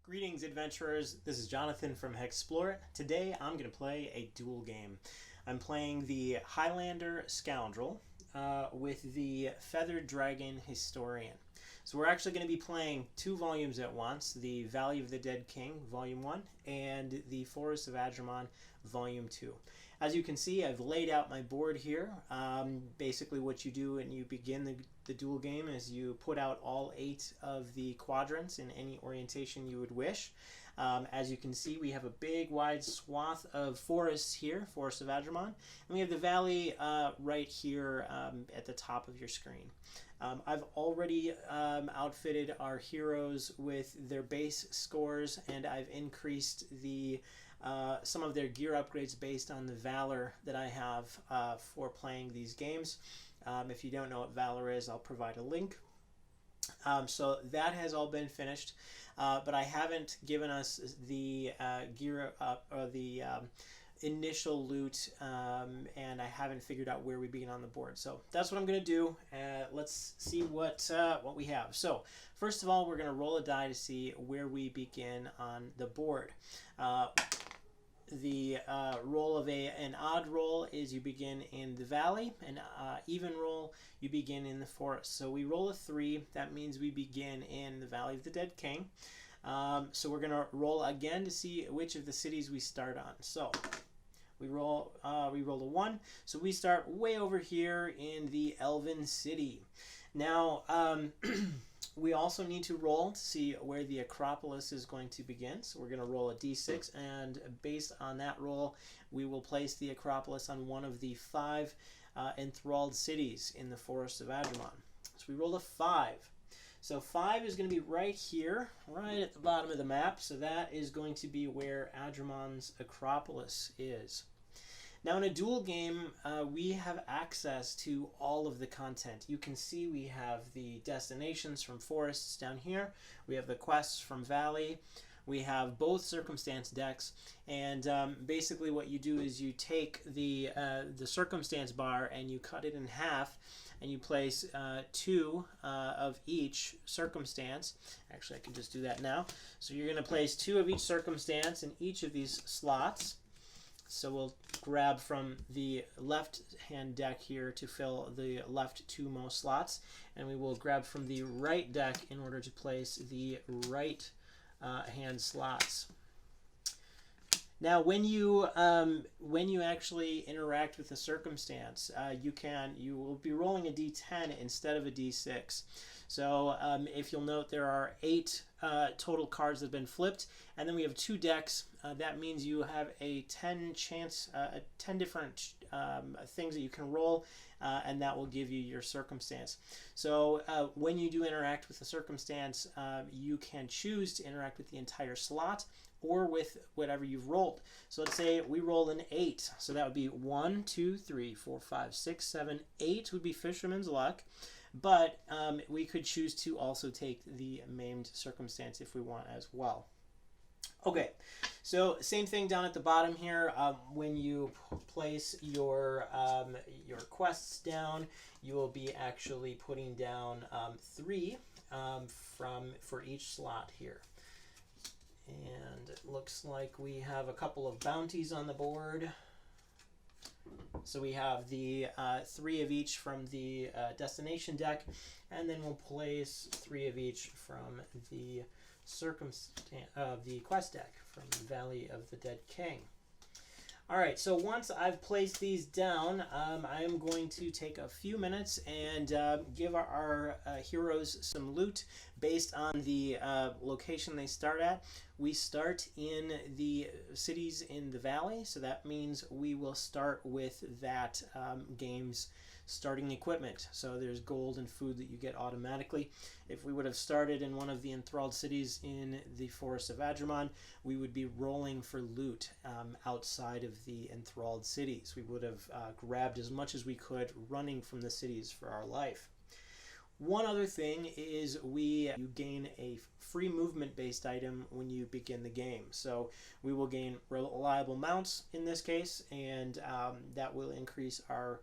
Greetings, adventurers. This is Jonathan from HEXplore It. Today I'm going to play a duel game. I'm playing the Highlander Scoundrel with the Feathered Dragon Historian. So we're actually going to be playing two volumes at once, the Valley of the Dead King, Volume 1, and the Forest of Adrimon, Volume 2. As you can see, I've laid out my board here. Basically what you do when you begin the duel game is you put out all 8 of the quadrants in any orientation you would wish. As you can see, we have a big wide swath of forests here, Forest of Adrimon, and we have the valley right here at the top of your screen. I've already outfitted our heroes with their base scores, and I've increased the some of their gear upgrades based on the valor that I have for playing these games. If you don't know what valor is, I'll provide a link. So that has all been finished, but I haven't given us the gear up or the initial loot, and I haven't figured out where we begin on the board. So that's what I'm going to do. Let's see what we have. So first of all, we're going to roll a die to see where we begin on the board. The roll of an odd roll is you begin in the valley, an even roll you begin in the forest. So we roll a 3, that means we begin in the Valley of the Dead King. So we're gonna roll again to see which of the cities we start on. So we roll a 1, so we start way over here in the Elven City. Now we also need to roll to see where the Acropolis is going to begin. So we're going to roll a d6, and based on that roll, we will place the Acropolis on one of the 5 enthralled cities in the Forest of Adrimon. So we rolled a 5. So 5 is going to be right here, right at the bottom of the map. So that is going to be where Adrimon's Acropolis is. Now in a duel game, we have access to all of the content. You can see we have the destinations from forests down here. We have the quests from Valley. We have both circumstance decks, and basically what you do is you take the circumstance bar and you cut it in half, and you place 2 of each circumstance. Actually, I can just do that now. So you're going to place 2 of each circumstance in each of these slots. So we'll grab from the left-hand deck here to fill the left 2 most slots, and we will grab from the right deck in order to place the right hand slots. Now, when you actually interact with the circumstance, you will be rolling a d10 instead of a d6. So if you'll note, there are 8 total cards that have been flipped, and then we have 2 decks. That means you have a 10 different things that you can roll, and that will give you your circumstance. So when you do interact with the circumstance, you can choose to interact with the entire slot or with whatever you've rolled. So let's say we roll an 8. So that would be 1, 2, 3, 4, 5, 6, 7, 8 would be Fisherman's Luck. But we could choose to also take the maimed circumstance if we want as well. Okay, so same thing down at the bottom here. When you place your quests down, you will be actually putting down 3 for each slot here. And it looks like we have a couple of bounties on the board. So we have the 3 of each from the destination deck, and then we'll place 3 of each from the quest deck from the Valley of the Dead King. All right, so once I've placed these down, I'm going to take a few minutes and give our heroes some loot based on the location they start at. We start in the cities in the valley, so that means we will start with that game's starting equipment. So there's gold and food that you get automatically. If we would have started in one of the enthralled cities in the Forest of Adrimon, we would be rolling for loot outside of the enthralled cities. We would have grabbed as much as we could running from the cities for our life. One other thing is you gain a free movement based item when you begin the game. So we will gain reliable mounts in this case, and that will increase our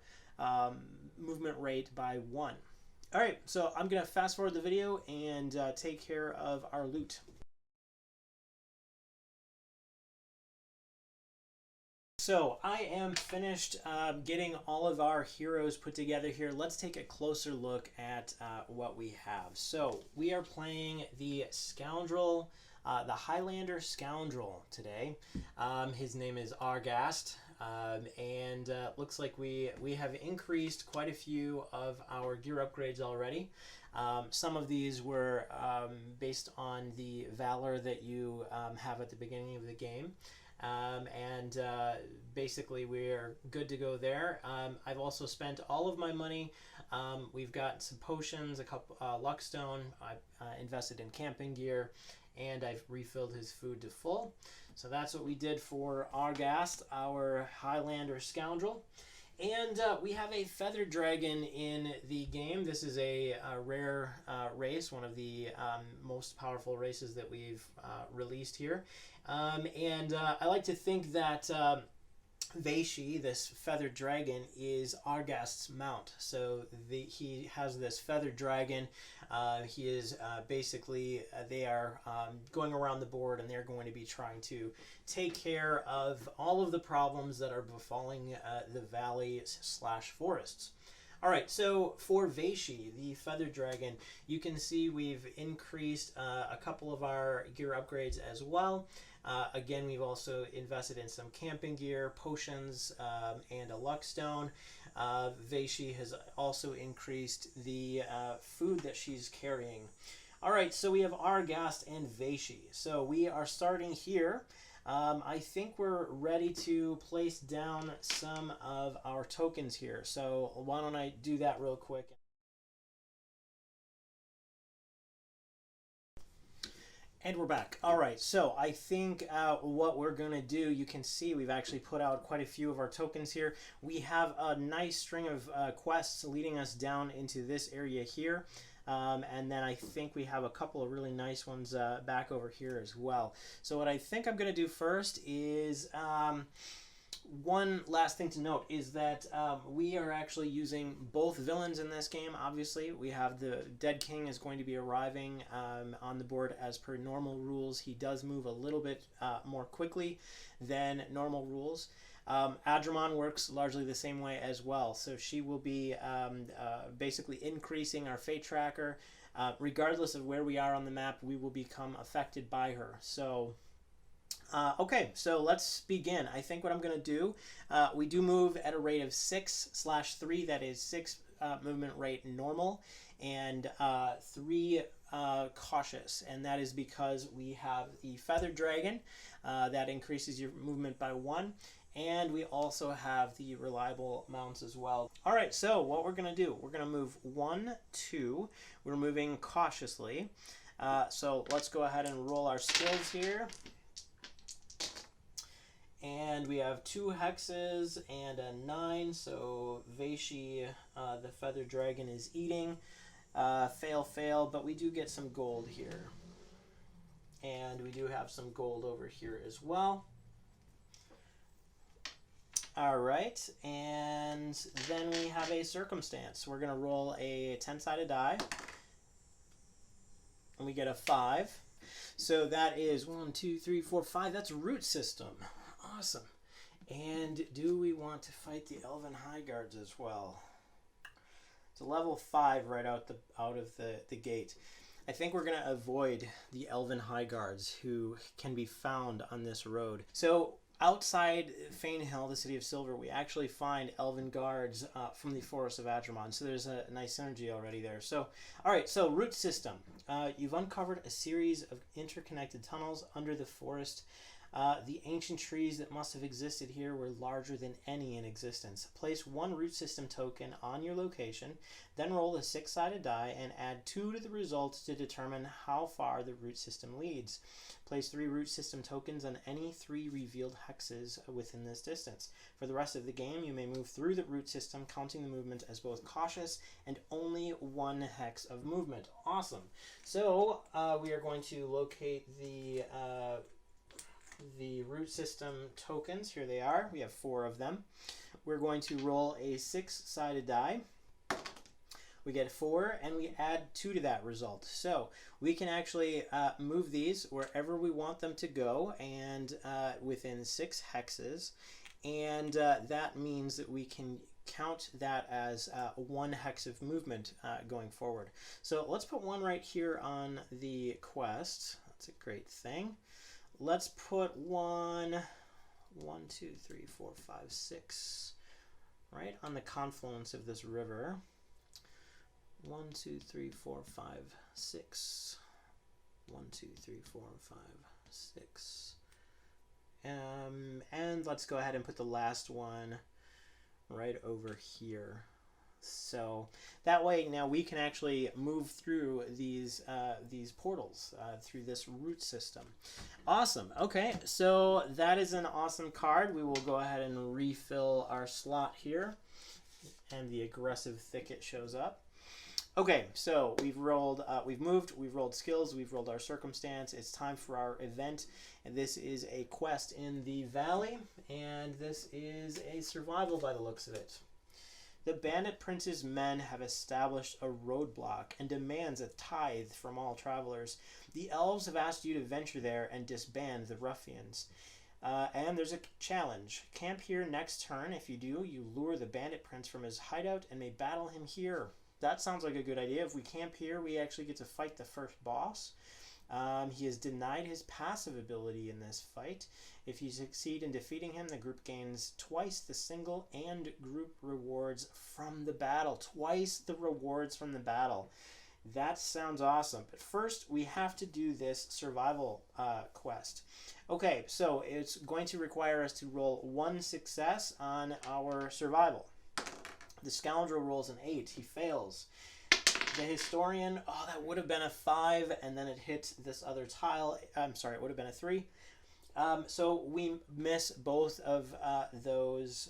movement rate by 1. All right, so I'm going to fast forward the video and take care of our loot. So I am finished getting all of our heroes put together here. Let's take a closer look at what we have. So we are playing the Scoundrel, the Highlander Scoundrel today. His name is Arghast, and looks like we have increased quite a few of our gear upgrades already. Some of these were based on the valor that you have at the beginning of the game. Basically we're good to go there. I've also spent all of my money. We've got some potions, a couple luckstone. I've invested in camping gear, and I've refilled his food to full. So that's what we did for Arghast, our Highlander Scoundrel. And we have a feathered dragon in the game. This is a rare race, one of the most powerful races that we've released here. I like to think that Vayshee, this feathered dragon, is Arghast's mount. So he has this feathered dragon. He is basically, they are going around the board, and they're going to be trying to take care of all of the problems that are befalling the valley / forests. All right, so for Vayshee, the feathered dragon, you can see we've increased a couple of our gear upgrades as well. Again, we've also invested in some camping gear, potions, and a luckstone. Vayshee has also increased the food that she's carrying. All right, so we have Arghast and Vayshee. So we are starting here. I think we're ready to place down some of our tokens here. So why don't I do that real quick. And we're back. All right, so I think what we're going to do, you can see we've actually put out quite a few of our tokens here. We have a nice string of quests leading us down into this area here. And then I think we have a couple of really nice ones back over here as well. So what I think I'm going to do first is... one last thing to note is that we are actually using both villains in this game. Obviously, we have the Dead King is going to be arriving on the board as per normal rules. He does move a little bit more quickly than normal rules. Adrimon works largely the same way as well. So she will be basically increasing our fate tracker. Regardless of where we are on the map, we will become affected by her. So... okay, so let's begin. I think what I'm going to do, we do move at a rate of 6/3, that is 6 movement rate normal, and 3 cautious, and that is because we have the feathered dragon that increases your movement by 1, and we also have the reliable mounts as well. All right, so what we're going to do, we're going to move 1, 2, we're moving cautiously, so let's go ahead and roll our skills here. And we have 2 hexes and a 9, so Vayshee, the feathered dragon, is eating. Fail, fail, but we do get some gold here. And we do have some gold over here as well. All right, and then we have a circumstance. We're going to roll a 10-sided die, and we get a 5. So that is 1, 2, 3, 4, 5. That's root system. Awesome. And do we want to fight the Elven High Guards as well? It's a level 5 right out of the gate. I think we're going to avoid the Elven High Guards who can be found on this road. So outside Fanehill, the City of Silver, we actually find Elven Guards from the Forest of Adrimon. So there's a nice synergy already there. So, all right, so root system. You've uncovered a series of interconnected tunnels under the forest. The ancient trees that must have existed here were larger than any in existence. Place 1 root system token on your location, then roll a 6-sided die and add 2 to the result to determine how far the root system leads. Place 3 root system tokens on any 3 revealed hexes within this distance. For the rest of the game, you may move through the root system, counting the movement as both cautious and only 1 hex of movement. Awesome. So we are going to locate the root system tokens. Here they are. We have 4 of them. We're going to roll a 6-sided die. We get 4, and we add 2 to that result. So we can actually move these wherever we want them to go, and within 6 hexes. and that means that we can count that as 1 hex of movement going forward. So let's put one right here on the quest. That's a great thing. Let's put one, 2, 3, 4, 5, 6, right on the confluence of this river. 1, 2, 3, 4, 5, 6. 1, 2, 3, 4, 5, 6. And let's go ahead and put the last one right over here. So that way now we can actually move through these portals through this route system. Awesome. Okay, so that is an awesome card. We will go ahead and refill our slot here, and the aggressive thicket shows up. Okay, so we've rolled, we've moved, we've rolled skills, we've rolled our circumstance. It's time for our event, and this is a quest in the valley, and this is a survival by the looks of it. The bandit prince's men have established a roadblock and demands a tithe from all travelers. The elves have asked you to venture there and disband the ruffians. And there's a challenge. Camp here next turn. If you do, you lure the bandit prince from his hideout and may battle him here. That sounds like a good idea. If we camp here, we actually get to fight the first boss. He is denied his passive ability in this fight. If you succeed in defeating him, the group gains twice the single and group rewards from the battle. Twice the rewards from the battle. That sounds awesome. But first, we have to do this survival quest. Okay, so it's going to require us to roll 1 success on our survival. The scoundrel rolls an 8. He fails. The historian, oh, that would have been a 5, and then it hits this other tile. I'm sorry, it would have been a 3. So we miss both of those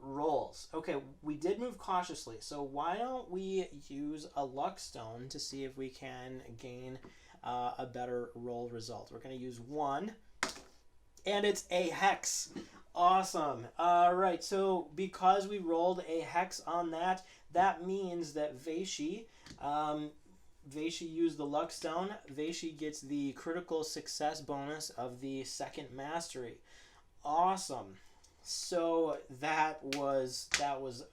rolls. Okay, we did move cautiously, so why don't we use a luck stone to see if we can gain a better roll result. We're going to use 1, and it's a hex. Awesome. All right, so because we rolled a hex on that, that means that Vayshee used the luck stone. Vayshee gets the critical success bonus of the 2nd mastery. Awesome. So that was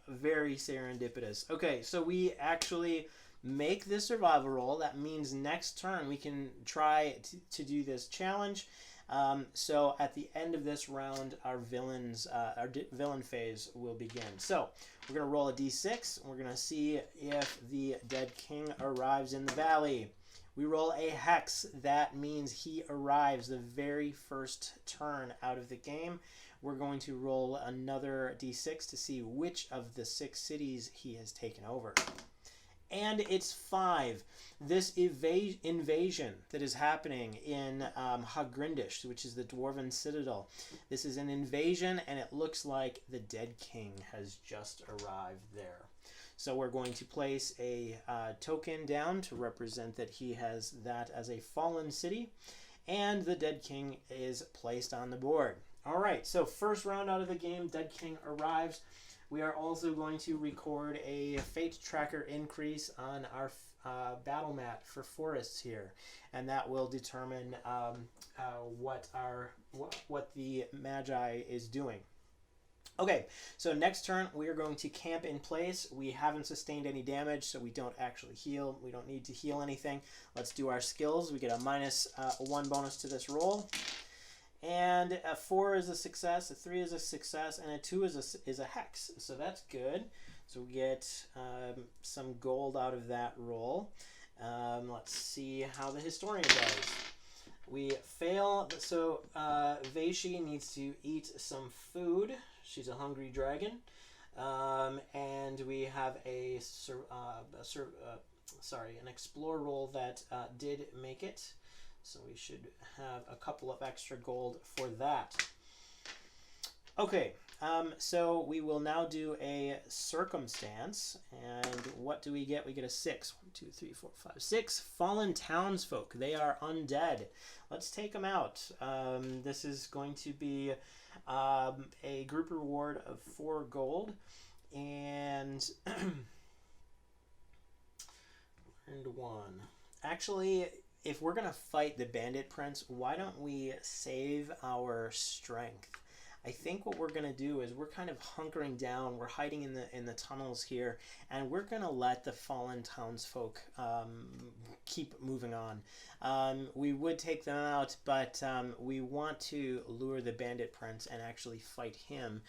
very serendipitous. Okay, so we actually make this survival roll. That means next turn we can try to do this challenge. So at the end of this round, our villain phase will begin. So we're going to roll a d6. We're going to see if the dead king arrives in the valley. We roll a hex. That means he arrives the very first turn out of the game. We're going to roll another d6 to see which of the 6 cities he has taken over. And it's 5. This invasion that is happening in Hagrindish, which is the Dwarven Citadel. This is an invasion, and it looks like the dead king has just arrived there. So we're going to place a token down to represent that he has that as a fallen city, and the dead king is placed on the board. All right, so first round out of the game, dead king arrives. We are also going to record a fate tracker increase on our battle mat for forests here, and that will determine what the Magi is doing. Okay, so next turn we are going to camp in place. We haven't sustained any damage, so we don't actually heal. We don't need to heal anything. Let's do our skills. We get a -1 bonus to this roll. And a 4 is a success, a 3 is a success, and a 2 is a hex. So that's good. So we get some gold out of that roll. Let's see how the historian does. We fail. So Vayshee needs to eat some food. She's a hungry dragon. And we have an explore roll that did make it. So we should have a couple of extra gold for that. Okay, so we will now do a circumstance. And what do we get? We get a 6. 1, 2, 3, 4, 5, 6. Fallen townsfolk. They are undead. Let's take them out. This is going to be a group reward of 4 gold. And, and 1. Actually, if we're gonna fight the Bandit Prince, why don't we save our strength? I think what we're gonna do is we're kind of hunkering down. We're hiding in the tunnels here, and we're gonna let the fallen townsfolk keep moving on. We would take them out, but we want to lure the Bandit Prince and actually fight him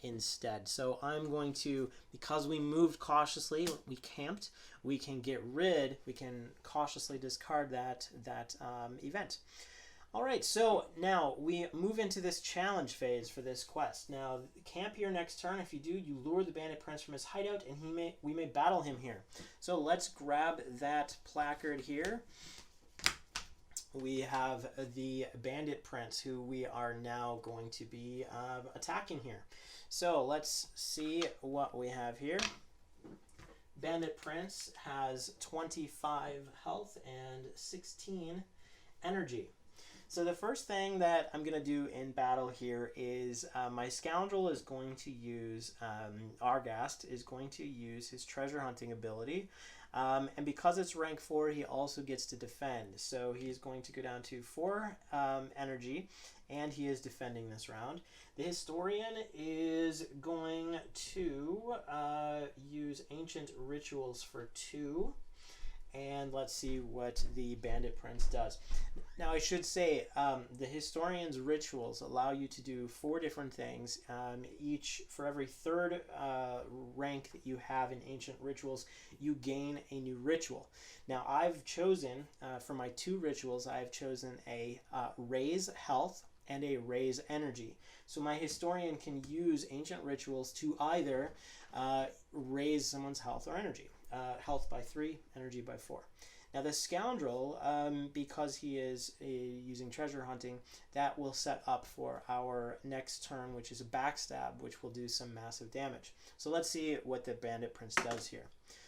instead. So I'm going to, because we moved cautiously, we camped, we can cautiously discard that event. All right, so now we move into this challenge phase for this quest. Now, camp here next turn. If you do, you lure the Bandit Prince from his hideout, and we may battle him here. So let's grab that placard here. We have the Bandit Prince, who we are now going to be attacking here. So let's see what we have here. Bandit Prince has 25 health and 16 energy. So the first thing that I'm going to do in battle here is my Scoundrel is going to use, Arghast is going to use his treasure hunting ability. And because it's rank 4, he also gets to defend. So he's going to go down to 4 energy, and he is defending this round. The Historian is going to use Ancient Rituals for 2. And let's see what the Bandit Prince does. Now, I should say, the Historian's rituals allow you to do 4 different things. For every 3rd rank that you have in Ancient Rituals, you gain a new ritual. Now, I've chosen, for my 2 rituals, I've chosen a Raise Health and a Raise Energy. So my Historian can use Ancient Rituals to either raise someone's health or energy. Health by 3, energy by 4. Now the Scoundrel, because he is using treasure hunting, that will set up for our next turn, which is a backstab, which will do some massive damage. So let's see what the Bandit Prince does here.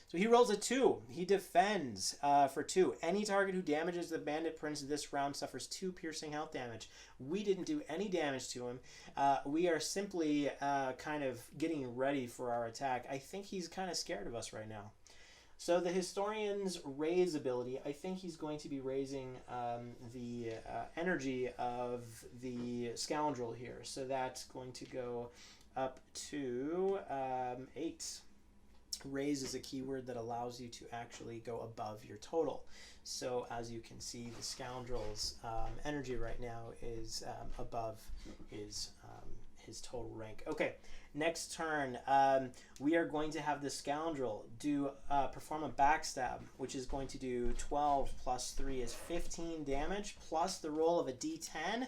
So he rolls a 2. He defends for 2. Any target who damages the Bandit Prince this round suffers 2 piercing health damage. We didn't do any damage to him. We are simply kind of getting ready for our attack. I think he's kind of scared of us right now. So the Historian's raise ability, I think he's going to be raising the energy of the Scoundrel here. So that's going to go up to 8. Raise is a keyword that allows you to actually go above your total. So as you can see, the Scoundrel's energy right now is above his total rank. Okay, next turn, we are going to have the Scoundrel perform a backstab, which is going to do 12 plus 3 is 15 damage, plus the roll of a d10,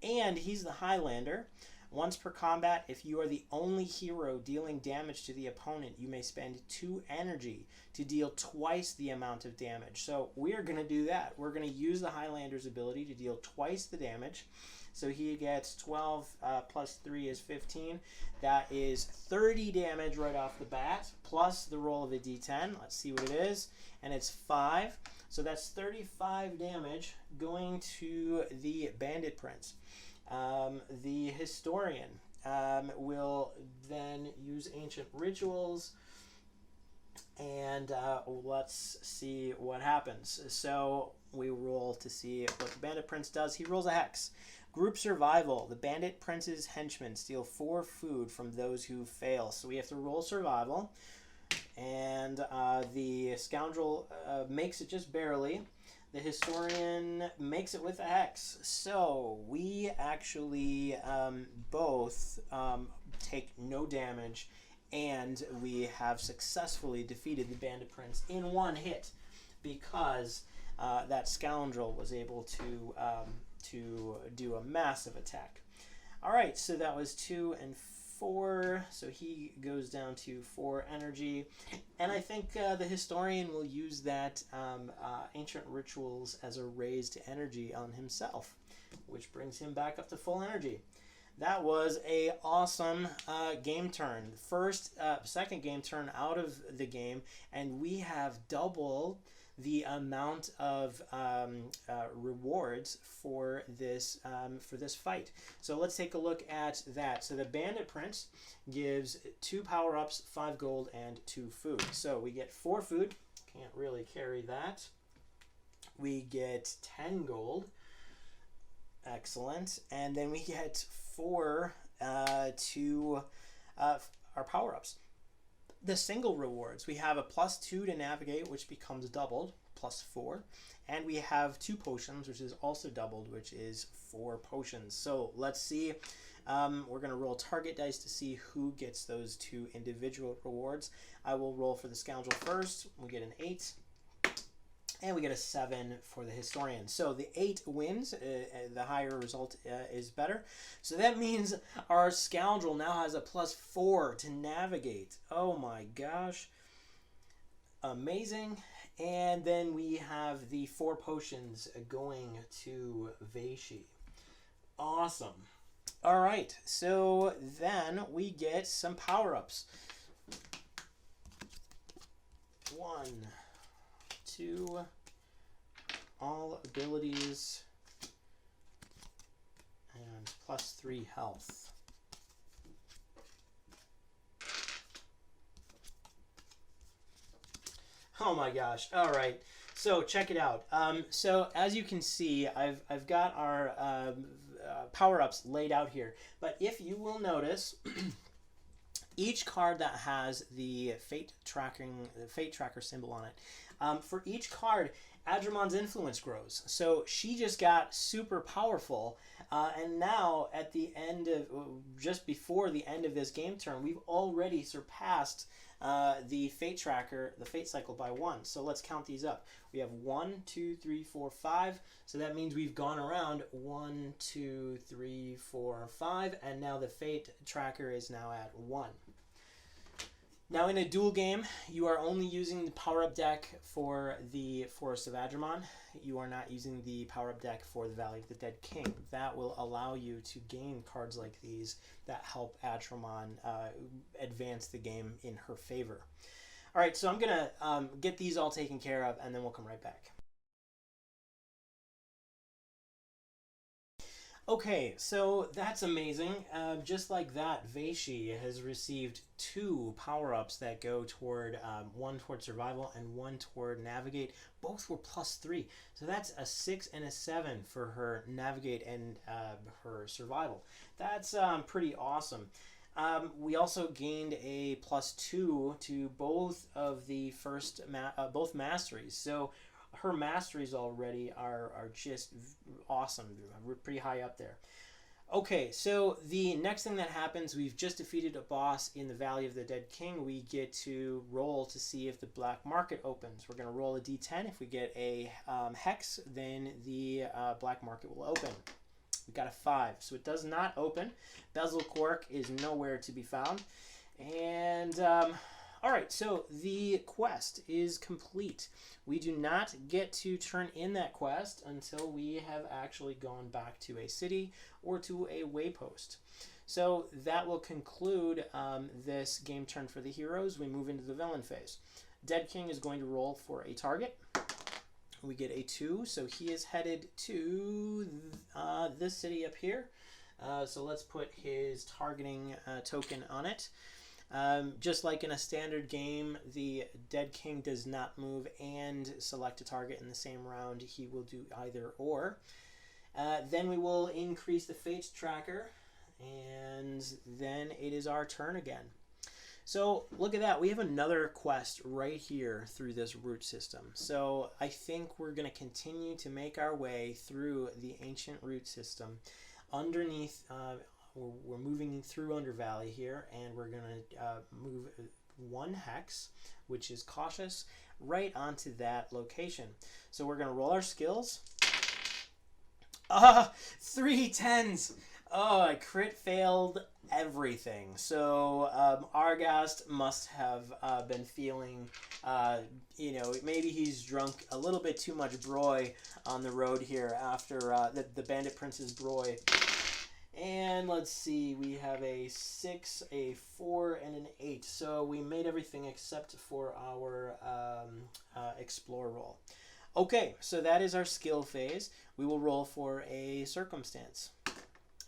and he's the Highlander. Once per combat, if you are the only hero dealing damage to the opponent, you may spend 2 energy to deal twice the amount of damage. So we are going to do that. We're going to use the Highlander's ability to deal twice the damage. So he gets 12 plus 3 is 15. That is 30 damage right off the bat, plus the roll of a d10. Let's see what it is. And it's 5. So that's 35 damage going to the Bandit Prince. The Historian will then use Ancient Rituals, and let's see what happens. So we roll to see what the Bandit Prince does. He rolls a Hex. Group Survival. The Bandit Prince's henchmen steal 4 food from those who fail. So we have to roll Survival, and the Scoundrel makes it just barely. The Historian makes it with a Hex. So we actually both take no damage, and we have successfully defeated the Bandit Prince in 1 hit, because that Scoundrel was able to do a massive attack. All right, so that was 2 and 4, so he goes down to 4 energy, and I think the Historian will use that Ancient Rituals as a raise to energy on himself, which brings him back up to full energy. That was a awesome game turn. Second game turn out of the game, and we have double the amount of rewards for this fight. So let's take a look at that. So the Bandit Prince gives 2 power-ups, 5 gold, and 2 food. So we get 4 food. Can't really carry that. we get 10 gold. Excellent. And then we get 4 to our power-ups. The single rewards, we have a +2 to navigate, which becomes doubled, +4. And we have 2 potions, which is also doubled, which is 4 potions. So let's see. We're going to roll target dice to see who gets those 2 individual rewards. I will roll for the scoundrel first. We get an 8. And we get a 7 for the historian. So the 8 wins. The higher result is better. So that means our scoundrel now has a +4 to navigate. Oh my gosh. Amazing. And then we have the 4 potions going to Vayshee. Awesome. All right. So then we get some power-ups. 1, 2, all abilities, and +3 health. Oh my gosh. All right. So check it out. So as you can see, I've got our power-ups laid out here. But if you will notice, each card that has the fate tracker symbol on it, for each card, Adrimon's influence grows. So she just got super powerful, and now at the end of, just before the end of this game turn, we've already surpassed the fate tracker, the fate cycle, by 1. So let's count these up. We have 1, 2, 3, 4, 5. So that means we've gone around 1, 2, 3, 4, 5, and now the fate tracker is now at 1. Now in a duel game, you are only using the power-up deck for the Forest of Adrimon. You are not using the power-up deck for the Valley of the Dead King. That will allow you to gain cards like these that help Adrimon advance the game in her favor. All right, so I'm going to get these all taken care of, and then we'll come right back. Okay, so that's amazing. Just like that, Vayshee has received 2 power-ups that go toward, 1 toward survival and 1 toward navigate. Both were +3. So that's a 6 and a 7 for her navigate and her survival. That's pretty awesome. We also gained a +2 to both of the first, both masteries. So her masteries already are just awesome. We're pretty high up there. Okay, so the next thing that happens, we've just defeated a boss in the Valley of the Dead King. We get to roll to see if the black market opens. We're going to roll a d10. If we get a hex, then the black market will open. We got a 5, so it does not open. Bezel Quark is nowhere to be found. And all right, so the quest is complete. We do not get to turn in that quest until we have actually gone back to a city or to a waypost. So that will conclude this game turn for the heroes. We move into the villain phase. Dead King is going to roll for a target. We get a 2, so he is headed to this city up here. So let's put his targeting token on it. Just like in a standard game, the Dead King does not move and select a target in the same round. He will do either or. Then we will increase the fate tracker, and then it is our turn again. So look at that. We have another quest right here through this route system. So I think we're going to continue to make our way through the ancient route system underneath. We're moving through Undervalley here, and we're going to move 1 hex, which is cautious, right onto that location. So we're going to roll our skills. 3 10s. Oh, I crit failed everything. So Arghast must have been feeling, you know, maybe he's drunk a little bit too much broy on the road here after the Bandit Prince's broy. And let's see, we have a 6, a 4, and an 8. So we made everything except for our explore roll. Okay, so that is our skill phase. We will roll for a circumstance.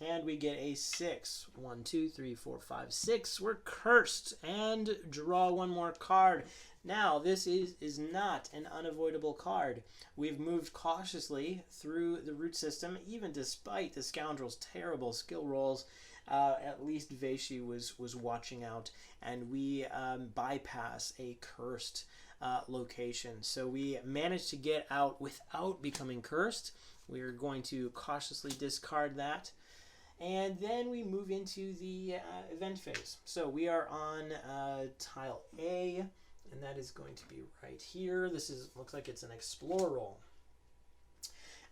And we get a 6. 1, 2, 3, 4, 5, 6. We're cursed. And draw one more card. Now, this is not an unavoidable card. We've moved cautiously through the root system, even despite the scoundrel's terrible skill rolls. At least Vayshee was watching out, and we bypass a cursed location. So we managed to get out without becoming cursed. We're going to cautiously discard that. And then we move into the event phase. So we are on tile A, and that is going to be right here. This looks like it's an explore roll.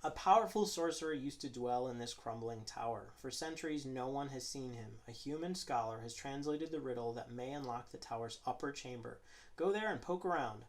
A powerful sorcerer used to dwell in this crumbling tower. For centuries, no one has seen him. A human scholar has translated the riddle that may unlock the tower's upper chamber. Go there and poke around.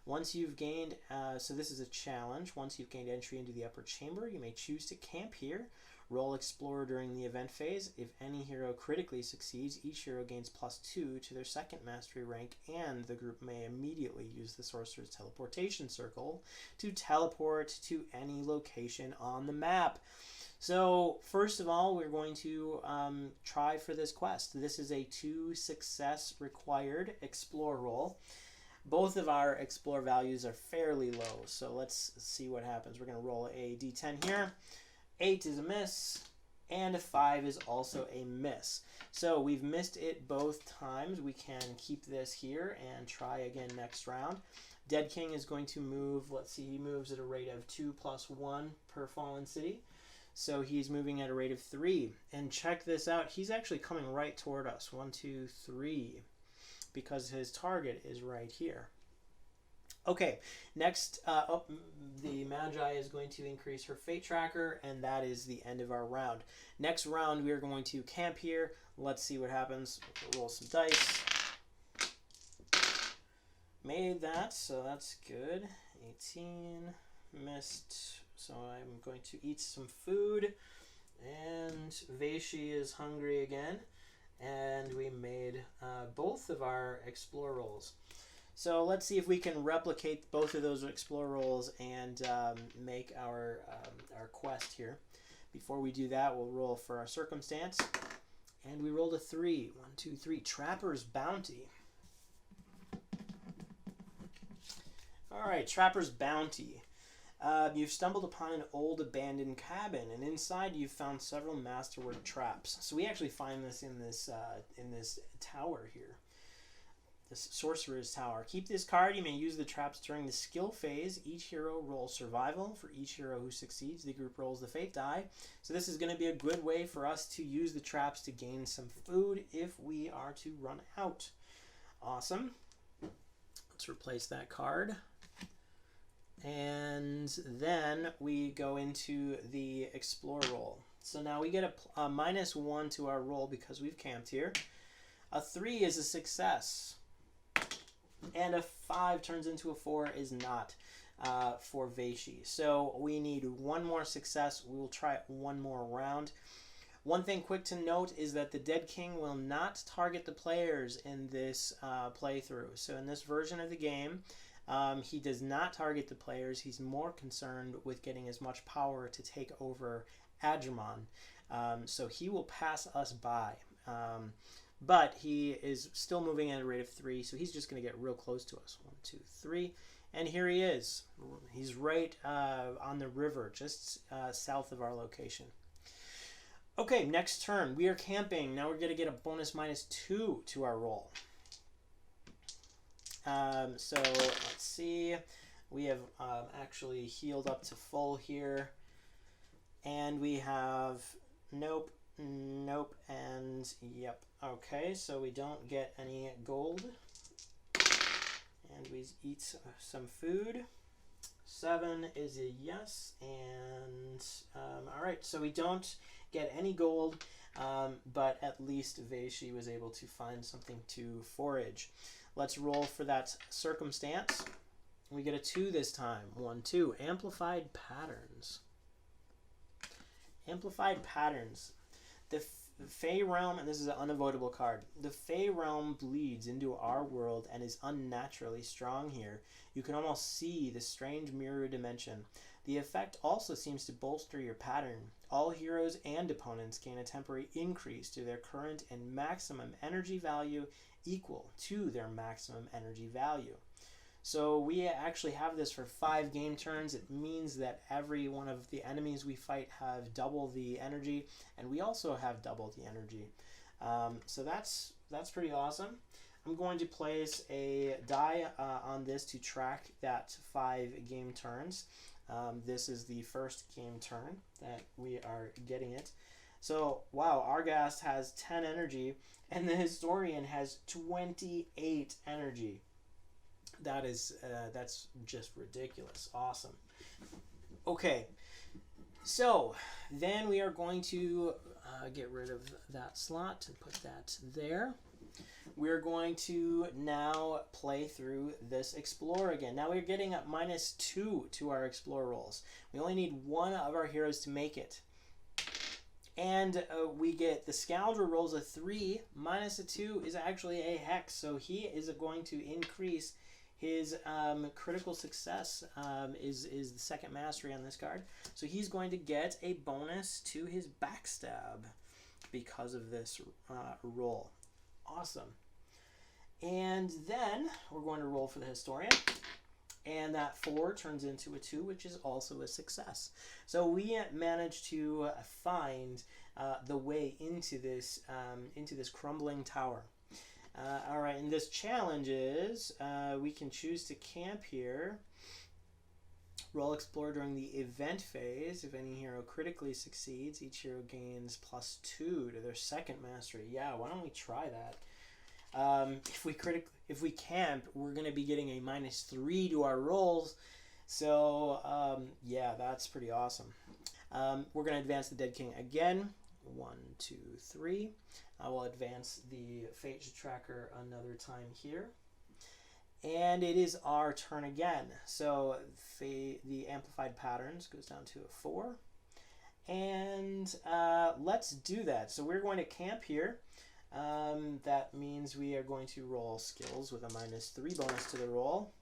Once you've gained, so this is a challenge. Once you've gained entry into the upper chamber, you may choose to camp here. Roll Explorer during the event phase. If any hero critically succeeds, each hero gains +2 to their second mastery rank, and the group may immediately use the Sorcerer's Teleportation Circle to teleport to any location on the map. So, first of all, we're going to try for this quest. This is a 2 success required explore roll. Both of our explore values are fairly low, so let's see what happens. We're going to roll a d10 here. 8 is a miss, and a 5 is also a miss. So we've missed it both times. We can keep this here and try again next round. Dead King is going to move, let's see, he moves at a rate of 2 + 1 per fallen city. So he's moving at a rate of 3. And check this out, he's actually coming right toward us. 1, 2, 3, because his target is right here. Okay, next up, the Magi is going to increase her fate tracker, and that is the end of our round. Next round, we are going to camp here. Let's see what happens. Roll some dice. Made that, so that's good. 18, missed, so I'm going to eat some food. And Vayshee is hungry again, and we made both of our explore rolls. So let's see if we can replicate both of those explore rolls and make our quest here. Before we do that, we'll roll for our circumstance. And we rolled a 3. 1, 2, 3. Trapper's Bounty. All right, Trapper's Bounty. You've stumbled upon an old abandoned cabin, and inside you've found several masterwork traps. So we actually find this in this tower here. This Sorcerer's Tower. Keep this card. You may use the traps during the skill phase. Each hero rolls survival. For each hero who succeeds, the group rolls the fate die. So this is going to be a good way for us to use the traps to gain some food if we are to run out. Awesome. Let's replace that card. And then we go into the explore roll. So now we get a -1 to our roll because we've camped here. A 3 is a success. And a 5 turns into a 4 is not for Vayshee. So we need one more success. We will try it one more round. One thing quick to note is that the Dead King will not target the players in this playthrough. So in this version of the game, he does not target the players. He's more concerned with getting as much power to take over Adrimon. So he will pass us by. But he is still moving at a rate of 3, so he's just going to get real close to us. 1, 2, 3. And here he is. He's right on the river, just south of our location. Okay, next turn. We are camping. Now we're going to get a bonus -2 to our roll. So let's see. We have actually healed up to full here. And we have nope, nope, and yep. Okay, so we don't get any gold. And we eat some food. 7 is a yes. And all right, so we don't get any gold, but at least Vayshee was able to find something to forage. Let's roll for that circumstance. We get a 2 this time. 1, 2. Amplified Patterns. Amplified Patterns. The Fey Realm, and this is an unavoidable card, the Fey Realm bleeds into our world and is unnaturally strong here. You can almost see the strange mirror dimension. The effect also seems to bolster your pattern. All heroes and opponents gain a temporary increase to their current and maximum energy value equal to their maximum energy value. So we actually have this for 5 game turns. It means that every one of the enemies we fight have double the energy, and we also have double the energy. So that's pretty awesome. I'm going to place a die on this to track that 5 game turns. This is the first game turn that we are getting it. So, wow, Arghast has 10 energy, and the Historian has 28 energy. That's just ridiculous. Awesome. Okay, so then we are going to get rid of that slot and put that there. We're going to now play through this Explore again. Now we're getting up -2 to our Explore rolls. We only need one of our heroes to make it. And we get the Scoundrel rolls a 3, minus a 2 is actually a hex. So he is going to increase his critical success, is the second mastery on this card. So he's going to get a bonus to his backstab because of this roll. Awesome. And then we're going to roll for the Historian. And that 4 turns into a 2, which is also a success. So we managed to find the way into this crumbling tower. All right, and this challenge is we can choose to camp here. Roll Explore during the event phase. If any hero critically succeeds, each hero gains +2 to their second mastery. Yeah, why don't we try that? If we camp, we're going to be getting a -3 to our rolls. So yeah, that's pretty awesome. We're going to advance the Dead King again. 1, 2, 3. I will advance the Fate Tracker another time here. And it is our turn again. So the Amplified Patterns goes down to a 4. And let's do that. So we're going to camp here. That means we are going to roll skills with a -3 bonus to the roll.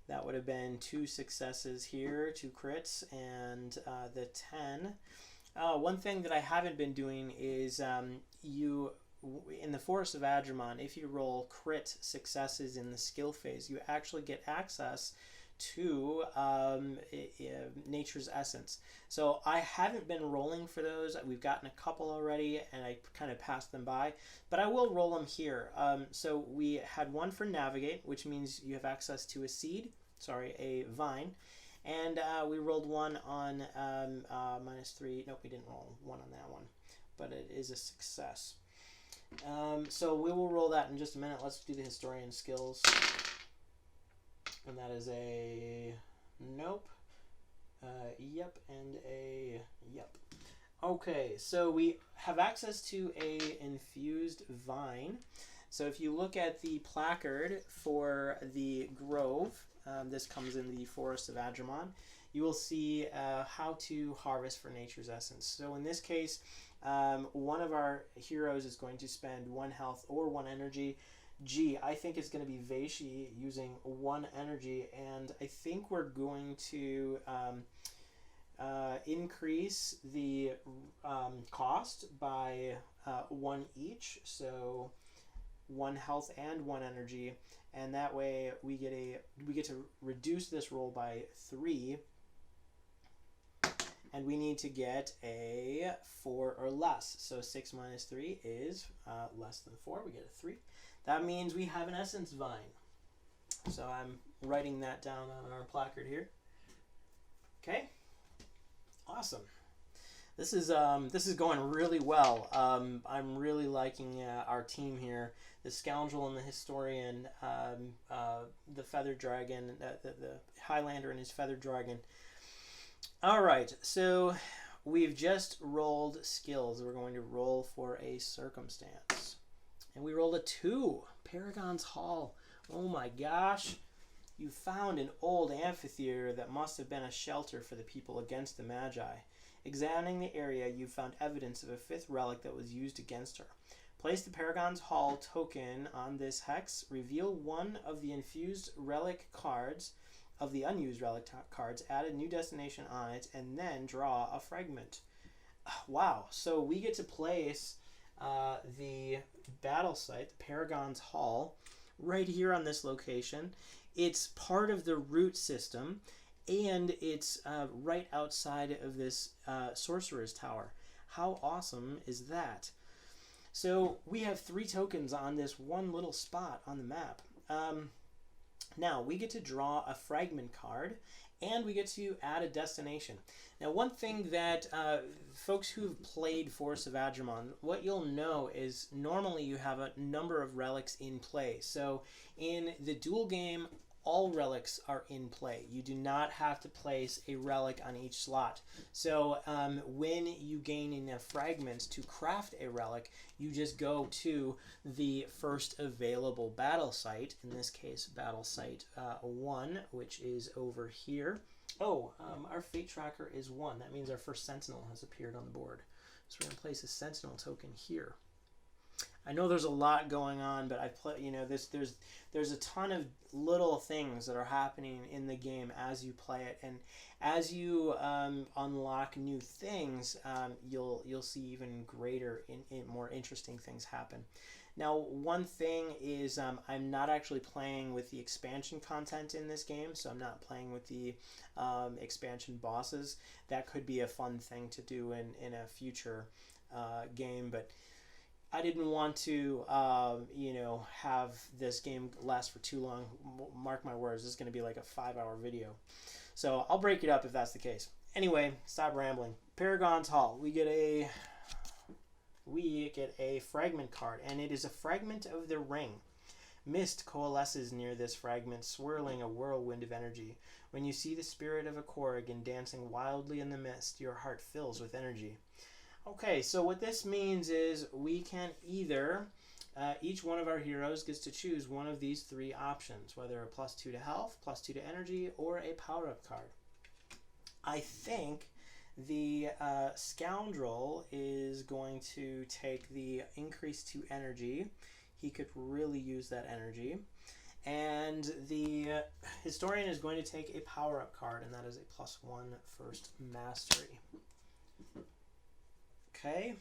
That would have been 2 successes here, 2 crits, and the 10. One thing that I haven't been doing is in the Forest of Adrimon, if you roll crit successes in the skill phase, you actually get access to Nature's Essence. So I haven't been rolling for those. We've gotten a couple already, and I kind of passed them by, but I will roll them here. So we had one for Navigate, which means you have access to a vine, and we rolled one on -3. Nope, we didn't roll one on that one, but it is a success. So we will roll that in just a minute. Let's do the Historian skills. And that is a nope, yep, and a yep. Okay, so we have access to a infused vine. So if you look at the placard for the grove, this comes in the Forest of Adrimon, you will see how to harvest for Nature's Essence. So in this case, one of our heroes is going to spend 1 health or 1 energy. I think it's going to be Vayshee using 1 energy, and I think we're going to increase the cost by 1 each, so 1 health and 1 energy, and that way we get to reduce this roll by 3, and we need to get a 4 or less. So 6 minus 3 is less than 4. We get a 3. That means we have an Essence Vine. So I'm writing that down on our placard here. Okay, awesome. This is going really well. I'm really liking our team here. The Scoundrel and the Historian, the Feathered Dragon, the Highlander and his Feathered Dragon. All right, so we've just rolled skills. We're going to roll for a Circumstance. And we rolled a 2. Paragon's Hall. Oh my gosh. You found an old amphitheater that must have been a shelter for the people against the Magi. Examining the area, you found evidence of a 5th relic that was used against her. Place the Paragon's Hall token on this hex. Reveal one of the infused relic cards of the unused relic cards, add a new destination on it, and then draw a fragment. Wow, so we get to place the battle site, the Paragon's Hall, right here on this location. It's part of the root system, and it's right outside of this Sorcerer's Tower. How awesome is that? So we have 3 tokens on this one little spot on the map. Now we get to draw a fragment card, and we get to add a destination. Now, one thing that folks who've played Force of Adrimon, what you'll know is normally you have a number of relics in play. So in the duel game, all relics are in play. You do not have to place a relic on each slot. So when you gain enough fragments to craft a relic, you just go to the first available battle site, in this case battle site 1, which is over here. Oh, our fate tracker is 1. That means our first sentinel has appeared on the board. So we're going to place a sentinel token here. I know there's a lot going on, but there's a ton of little things that are happening in the game as you play it, and as you unlock new things, you'll see even greater, more interesting things happen. Now, one thing is I'm not actually playing with the expansion content in this game, so I'm not playing with the expansion bosses. That could be a fun thing to do in a future game, but I didn't want to, have this game last for too long. Mark my words, this is going to be like a 5-hour video. So I'll break it up if that's the case. Anyway, stop rambling. Paragon's Hall. We get a fragment card, and it is a fragment of the ring. Mist coalesces near this fragment, swirling a whirlwind of energy. When you see the spirit of a Korrigan dancing wildly in the mist, your heart fills with energy. Okay, so what this means is we can either, each one of our heroes gets to choose one of these 3 options, whether a +2 to health, +2 to energy, or a power-up card. I think the Scoundrel is going to take the increase to energy. He could really use that energy. And the Historian is going to take a power-up card, and that is a +1 first mastery. Okay,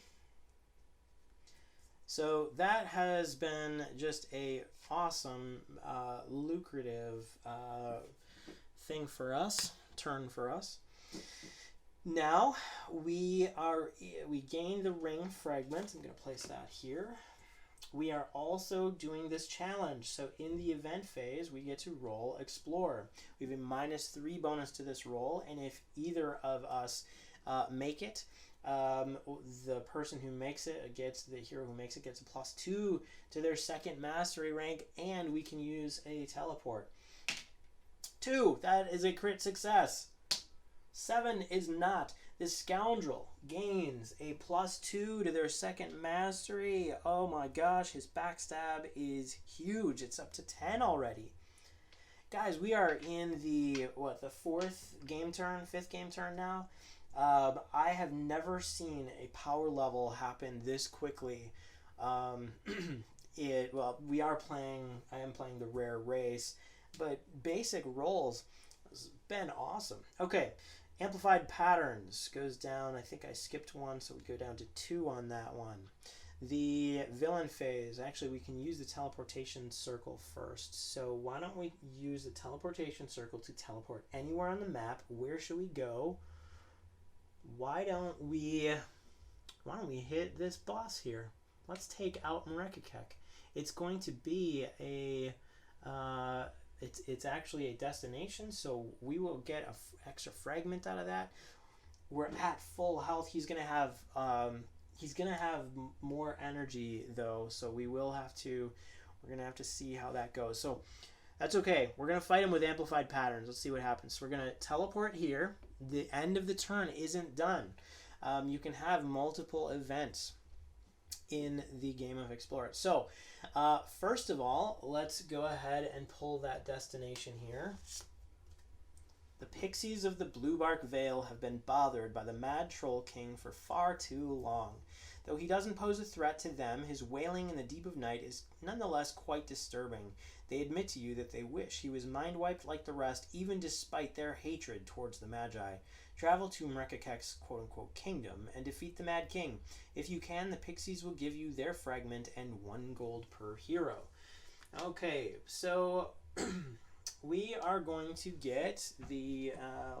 so that has been just a awesome, lucrative turn for us. Now we gain the ring fragment. I'm going to place that here. We are also doing this challenge. So in the event phase, we get to roll Explore. We have a -3 bonus to this roll, and if either of us make it, the person who makes it the hero who makes it gets a +2 to their second mastery rank, and we can use a teleport. 2, that is a crit success. 7 is not. The Scoundrel gains a +2 to their second mastery. Oh my gosh, his backstab is huge. It's up to 10 already. Guys, we are in the 5th game turn now. I have never seen a power level happen this quickly. I am playing the rare race, but basic rolls has been awesome. Okay, Amplified Patterns goes down. I think I skipped 1, so we go down to 2 on that one. The villain phase, actually we can use the teleportation circle first. So why don't we use the teleportation circle to teleport anywhere on the map? Where should we go? Why don't we hit this boss here? Let's take out Mrekekek. It's going to be a it's actually a destination, so we will get an extra fragment out of that. We're at full health. He's gonna have more energy though, so we're gonna have to see how that goes. So that's okay. We're gonna fight him with Amplified Patterns. Let's see what happens. So we're gonna teleport here. The end of the turn isn't done. You can have multiple events in the game of Explore It. So first of all, let's go ahead and pull that destination here. The pixies of the Bluebark Vale have been bothered by the Mad Troll King for far too long. Though he doesn't pose a threat to them, his wailing in the deep of night is nonetheless quite disturbing. They admit to you that they wish he was mind-wiped like the rest, even despite their hatred towards the Magi. Travel to Mrekakek's quote-unquote kingdom and defeat the Mad King. If you can, the pixies will give you their fragment and 1 gold per hero. Okay, so we are going to get the,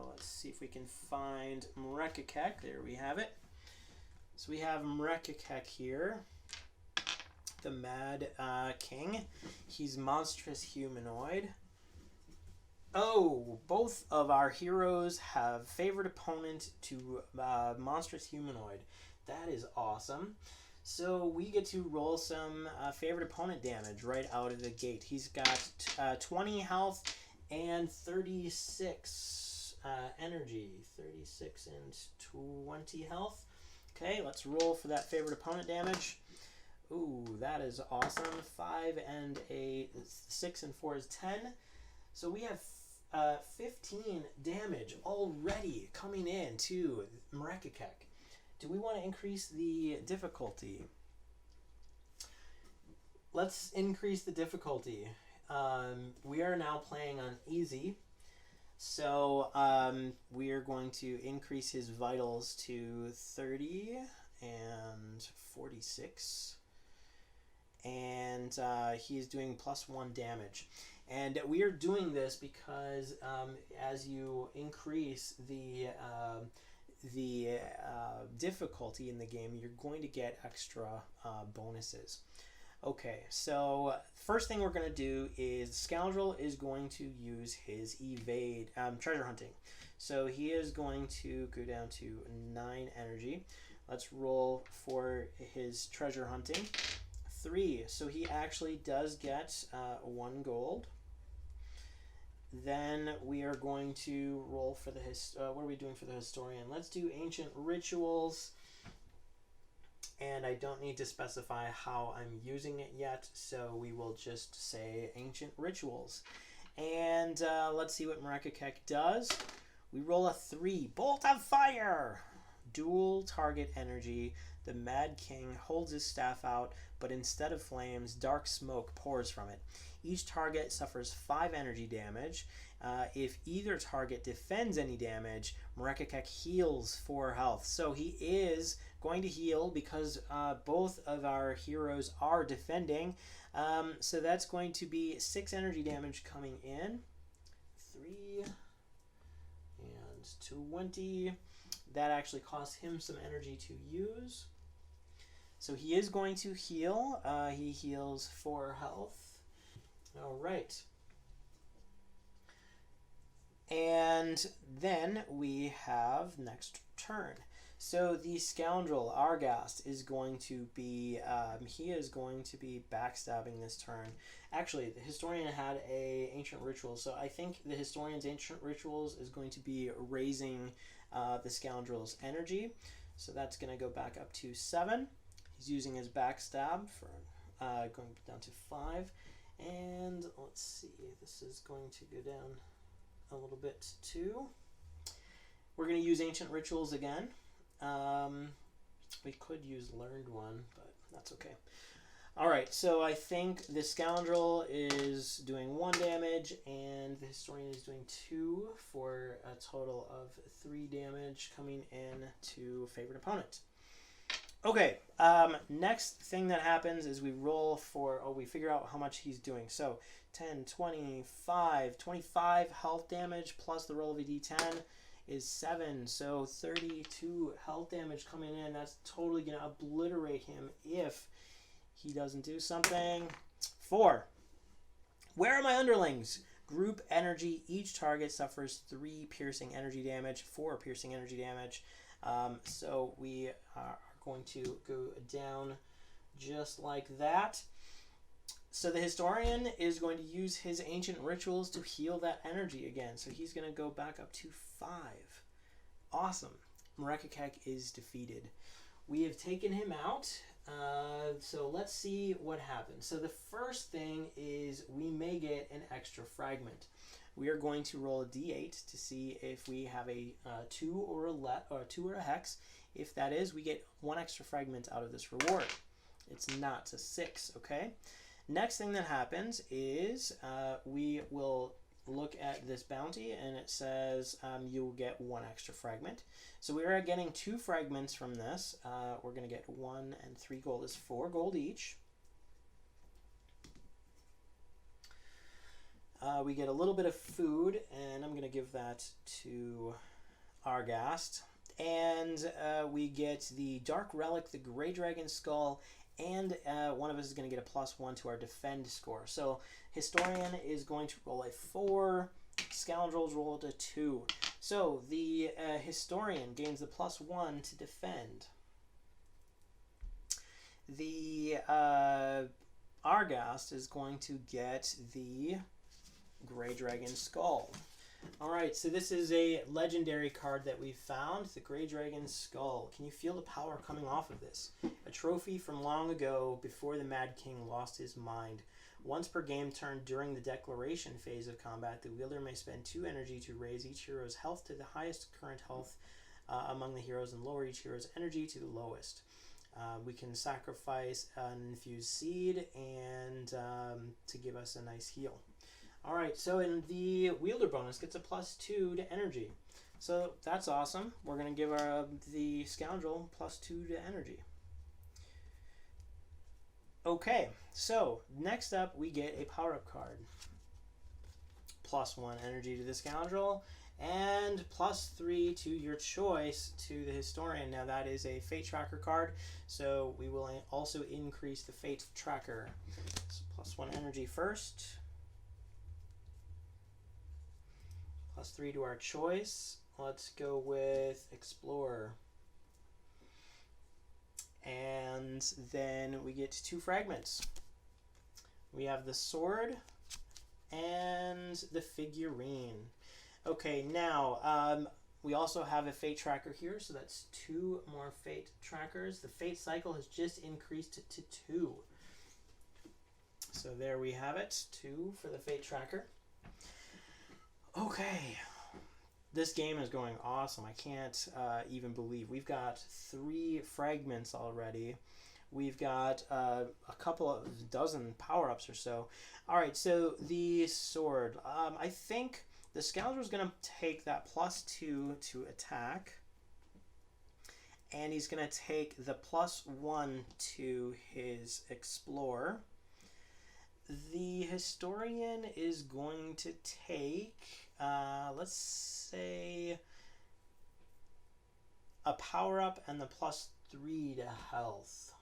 let's see if we can find Mrekakek. There we have it. So we have Mrekakek here, the Mad King. He's monstrous humanoid. Oh, both of our heroes have favorite opponent to monstrous humanoid. That is awesome. So we get to roll some favorite opponent damage right out of the gate. He's got 20 health and 36 energy. 36 and 20 health. Okay, let's roll for that favorite opponent damage. Ooh, that is awesome. 5 and a 6 and 4 is 10. So we have 15 damage already coming in to Mrekakek. Do we want to increase the difficulty? Let's increase the difficulty. We are now playing on easy. So we are going to increase his vitals to 30 and 46. And he is doing +1 damage. And we are doing this because as you increase the difficulty in the game, you're going to get extra bonuses. Okay, so first thing we're going to do is Scoundrel is going to use his evade treasure hunting. So he is going to go down to 9 energy. Let's roll for his treasure hunting. 3, so he actually does get 1 gold. Then we are going to roll for the what are we doing for the historian? Let's do ancient rituals, and I don't need to specify how I'm using it yet, so we will just say ancient rituals. And let's see what Mrekakek does. We roll a 3, bolt of fire, dual target energy. The Mad King holds his staff out, but instead of flames, dark smoke pours from it. Each target suffers 5 energy damage. If either target defends any damage, Mrekakek heals 4 health. So he is going to heal because both of our heroes are defending. So that's going to be 6 energy damage coming in. 3 and 20. That actually costs him some energy to use. So he is going to heal. He heals 4 health. All right. And then we have next turn. So the Scoundrel, Arghast, is going to be, he is going to be backstabbing this turn. Actually, the Historian had a Ancient Rituals, so I think the Historian's Ancient Rituals is going to be raising the Scoundrel's energy. So that's going to go back up to 7. He's using his backstab for going down to 5. And let's see, this is going to go down a little bit too. We're going to use Ancient Rituals again. We could use Learned One, but that's okay. All right, so I think the Scoundrel is doing 1 damage, and the Historian is doing 2 for a total of 3 damage coming in to favorite opponent. Okay, next thing that happens is we roll for, we figure out how much he's doing. So 10, 25 health damage plus the roll of a d10 is 7. So 32 health damage coming in. That's totally going to obliterate him if he doesn't do something. 4. Where are my underlings? Group energy. Each target suffers 3 piercing energy damage, 4 piercing energy damage. So we are going to go down just like that. So the Historian is going to use his Ancient Rituals to heal that energy again. So he's going to go back up to 5. Awesome. Mrekakek is defeated. We have taken him out. So let's see what happens. So the first thing is we may get an extra fragment. We are going to roll a d8 to see if we have a 2 or a hex. If that is, we get 1 extra fragment out of this reward. It's not a 6, okay? Next thing that happens is we will look at this bounty, and it says you'll get 1 extra fragment. So we are getting 2 fragments from this. We're going to get 1 and 3 gold. Is 4 gold each. We get a little bit of food, and I'm going to give that to Arghast. And we get the Dark Relic, the Grey Dragon Skull, and one of us is going to get a +1 to our defend score. So Historian is going to roll a 4, Scoundrels roll a 2. So the Historian gains the +1 to defend. The Arghast is going to get the Grey Dragon Skull. All right, so this is a legendary card that we found, the Grey Dragon Skull. Can you feel the power coming off of this? A trophy from long ago, before the Mad King lost his mind. Once per game turn during the declaration phase of combat, the wielder may spend 2 energy to raise each hero's health to the highest current health among the heroes and lower each hero's energy to the lowest. We can sacrifice an infused seed and to give us a nice heal. All right, so in the wielder bonus gets a +2 to energy. So that's awesome. We're going to give the Scoundrel +2 to energy. Okay, so next up we get a power-up card. +1 energy to the Scoundrel and +3 to your choice to the Historian. Now that is a Fate Tracker card, so we will also increase the Fate Tracker. So +1 energy first. +3 to our choice. Let's go with Explorer. And then we get 2 fragments. We have the sword and the figurine. Okay, now we also have a Fate Tracker here, so that's 2 more Fate Trackers. The Fate cycle has just increased to 2. So there we have it, 2 for the Fate Tracker. Okay, this game is going awesome. I can't even believe we've got 3 fragments already. We've got a couple of dozen power-ups or so. All right, so the sword. I think the Scoundrel is going to take that +2 to attack, and he's going to take the +1 to his Explore. The Historian is going to take, let's say, a power-up and the +3 to health.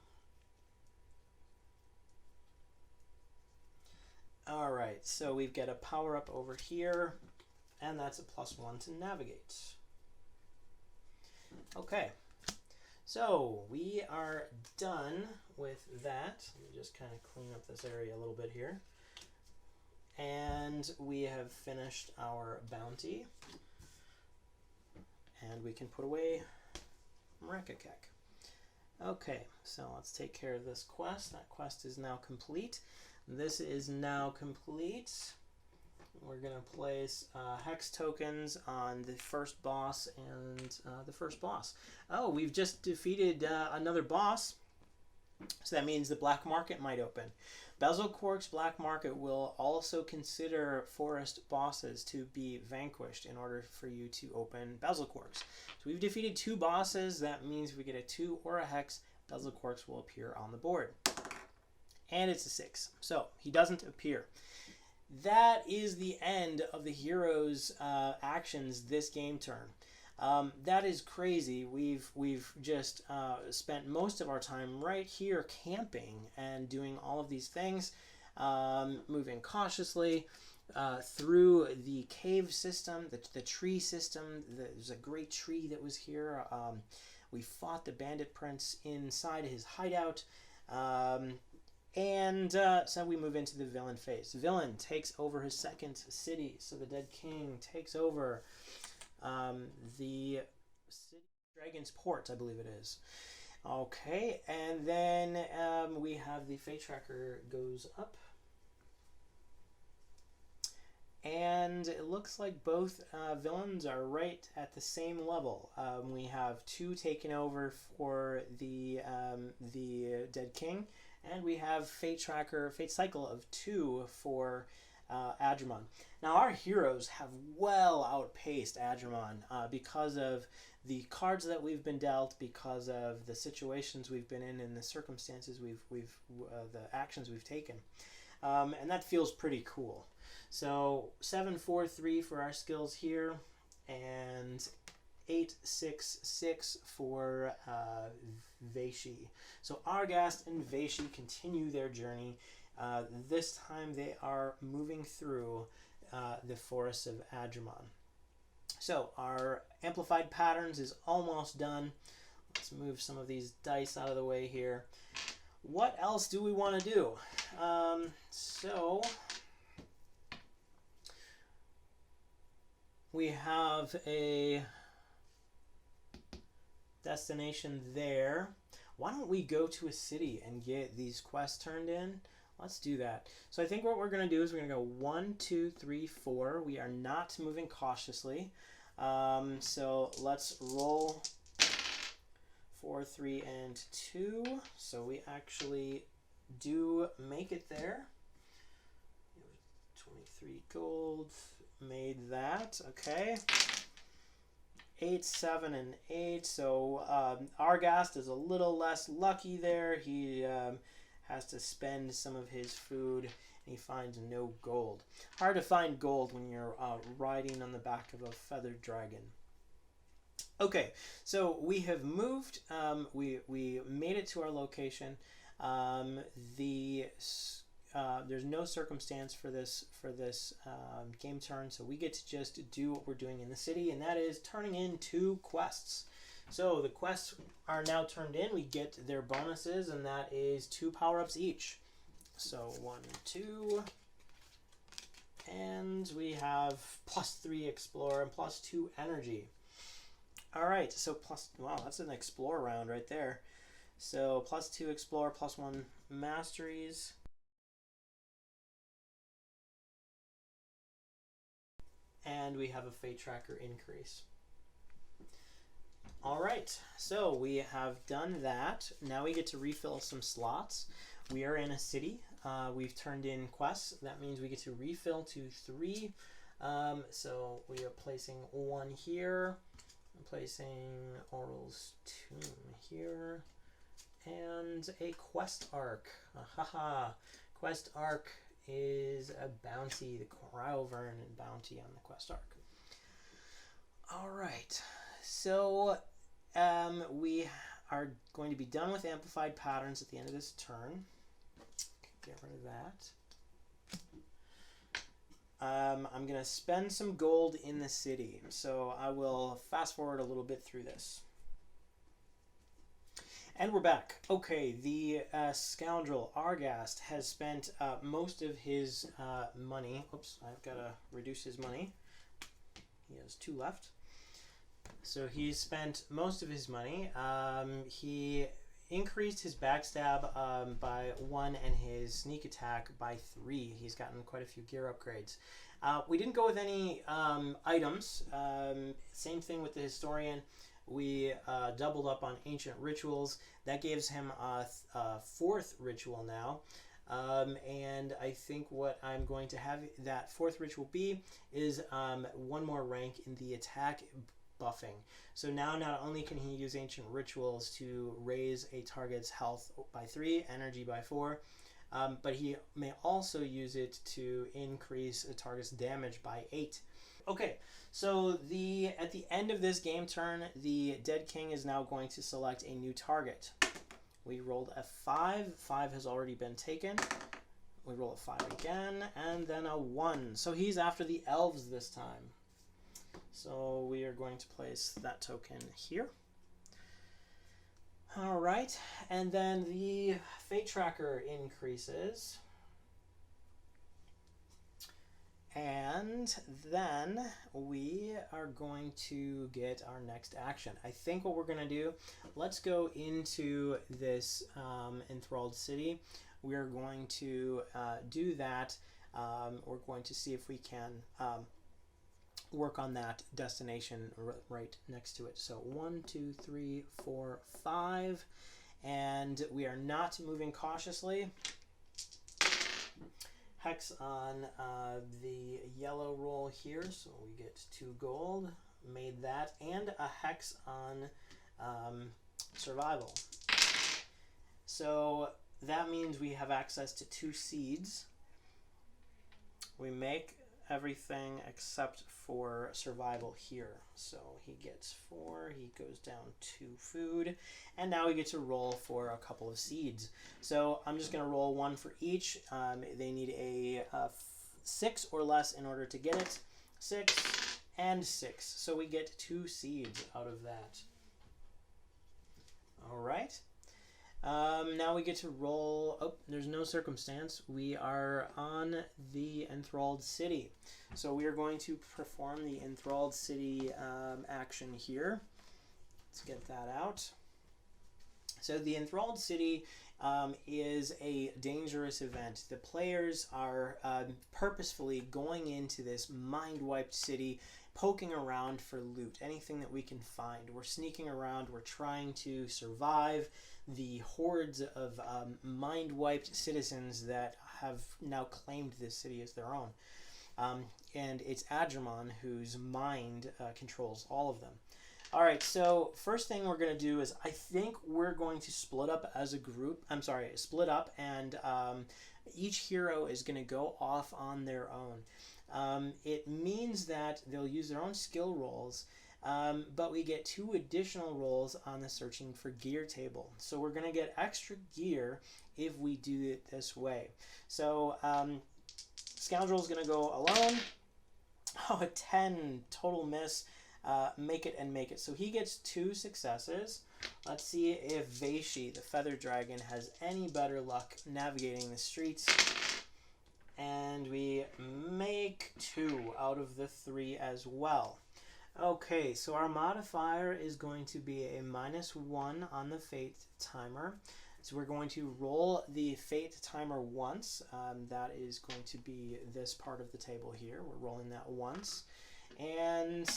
All right, so we've got a power-up over here, and that's a +1 to navigate. Okay, so we are done with that. Let me just kind of clean up this area a little bit here. And we have finished our bounty. And we can put away Mrekakek. Okay, so let's take care of this quest. That quest is now complete. This is now complete. We're going to place hex tokens on the first boss and the first boss. Oh, we've just defeated another boss. So that means the black market might open. Bezelquark's black market will also consider forest bosses to be vanquished in order for you to open Bezelquark's. So we've defeated 2 bosses. That means if we get a 2 or a hex, Bezelquark's will appear on the board. And it's a 6. So he doesn't appear. That is the end of the hero's actions this game turn. That is crazy. We've just spent most of our time right here camping and doing all of these things, moving cautiously through the cave system, the tree system. There's a great tree that was here. We fought the bandit prince inside his hideout. And so we move into the villain phase. Villain takes over his second city. So the Dead King takes over the city, Dragon's Port, I believe it is. Okay, and then we have the Fate Tracker goes up. And it looks like both villains are right at the same level. We have 2 taken over for the Dead King, And we have Fate Cycle of 2 for Adrimon. Now our heroes have well outpaced Adrimon because of the cards that we've been dealt, because of the situations we've been in, and the circumstances the actions we've taken, and that feels pretty cool. So 7, 4, 3 for our skills here, and 8, 6, 6 for Vayshee. So Arghast and Vayshee continue their journey. This time they are moving through the forests of Adrimon. So our amplified patterns is almost done. Let's move some of these dice out of the way here. What else do we want to do? So we have a destination there. Why don't we go to a city and get these quests turned in? Let's do that. So I think what we're going to do is we're going to go 1, 2, 3, 4. We are not moving cautiously. So let's roll 4, 3, and 2. So we actually do make it there. 23 gold. Made that. Okay. 8, 7, and 8. So Arghast is a little less lucky there. He has to spend some of his food, and he finds no gold. Hard to find gold when you're riding on the back of a feathered dragon. Okay, so we have moved. We made it to our location. There's no circumstance for this game turn, so we get to just do what we're doing in the city, and that is turning in 2 quests. So the quests are now turned in. We get their bonuses, and that is 2 power-ups each. So 1, 2, and we have +3 explore and +2 energy. All right, so wow, that's an explore round right there. So +2 explore, +1 masteries. And we have a fate tracker increase. All right, so we have done that. Now we get to refill some slots. We are in a city. We've turned in quests. That means we get to refill to 3. So we are placing 1 here. I'm placing Oral's Tomb here. And a quest arc. Haha. Quest arc is a bounty, the Cryovernon bounty on the quest arc. All right, so we are going to be done with amplified patterns at the end of this turn. Get rid of that. I'm going to spend some gold in the city, so I will fast forward a little bit through this. And we're back. Okay, the scoundrel Arghast has spent most of his money. Oops, I've got to reduce his money. He has 2 left. So he spent most of his money. He increased his backstab by 1 and his sneak attack by 3. He's gotten quite a few gear upgrades. We didn't go with any items. Same thing with the historian. We doubled up on ancient rituals. That gives him a 4th ritual now. And I think what I'm going to have that 4th ritual be is 1 more rank in the attack buffing. So now not only can he use ancient rituals to raise a target's health by 3, energy by 4, but he may also use it to increase a target's damage by 8. Okay, so at the end of this game turn, the Dead King is now going to select a new target. We rolled a 5. 5 has already been taken. We roll a 5 again, and then a 1. So he's after the elves this time. So we are going to place that token here. All right, and then the fate tracker increases. And then we are going to get our next action. I think what we're going to do, let's go into this enthralled city. We are going to do that. We're going to see if we can work on that destination right next to it. So 1, 2, 3, 4, 5. And we are not moving cautiously. Hex on the yellow roll here, so we get 2 gold. Made that, and a hex on survival. So that means we have access to 2 seeds. We make everything except for survival here. So he gets 4, he goes down 2 food, and now we get to roll for a couple of seeds. So I'm just going to roll 1 for each. They need a 6 or less in order to get it. 6 and 6. So we get 2 seeds out of that. All right. Now we get to roll. Oh, there's no circumstance. We are on the enthralled city. So we are going to perform the enthralled city action here. Let's get that out. So the enthralled city is a dangerous event. The players are purposefully going into this mind-wiped city, poking around for loot, anything that we can find. We're sneaking around. We're trying to survive the hordes of mind-wiped citizens that have now claimed this city as their own. And it's Adrimon whose mind controls all of them. All right, so first thing we're going to do is I think we're going to split up as a group. Split up, and each hero is going to go off on their own. It means that they'll use their own skill rolls, but we get 2 additional rolls on the searching for gear table. So we're going to get extra gear if we do it this way. So Scoundrel's going to go alone. Oh, a 10, total miss. Make it and make it. So he gets 2 successes. Let's see if Vayshee, the feather dragon, has any better luck navigating the streets. And we make 2 out of the 3 as well. Okay, so our modifier is going to be a -1 on the fate timer. So we're going to roll the fate timer once. That is going to be this part of the table here. We're rolling that once. And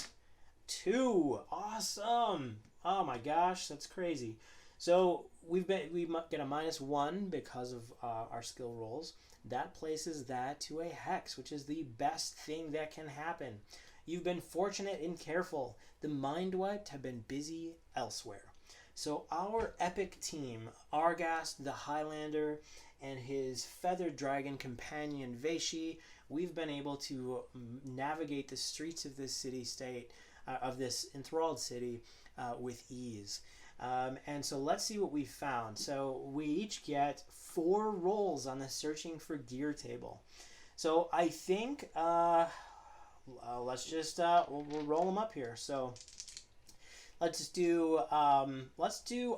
2. Awesome. Oh my gosh, that's crazy. So we get a -1 because of our skill rolls. That places that to a hex, which is the best thing that can happen. You've been fortunate and careful. The mind wiped have been busy elsewhere. So our epic team, Arghast the Highlander and his feathered dragon companion Vayshee, we've been able to navigate the streets of this city-state, of this enthralled city, with ease. And so let's see what we found. So we each get 4 rolls on the searching for gear table. So I think let's just we'll roll them up here. So let's do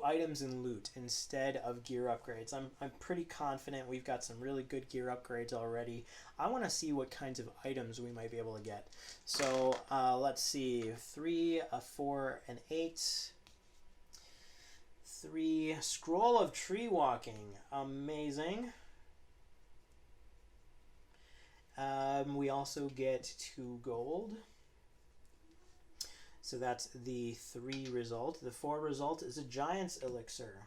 items and loot instead of gear upgrades. I'm pretty confident we've got some really good gear upgrades already. I want to see what kinds of items we might be able to get. So let's see, 3, a 4, an 8. 3, scroll of tree walking, amazing. We also get 2 gold. So that's the 3 result. The 4 result is a giant's elixir.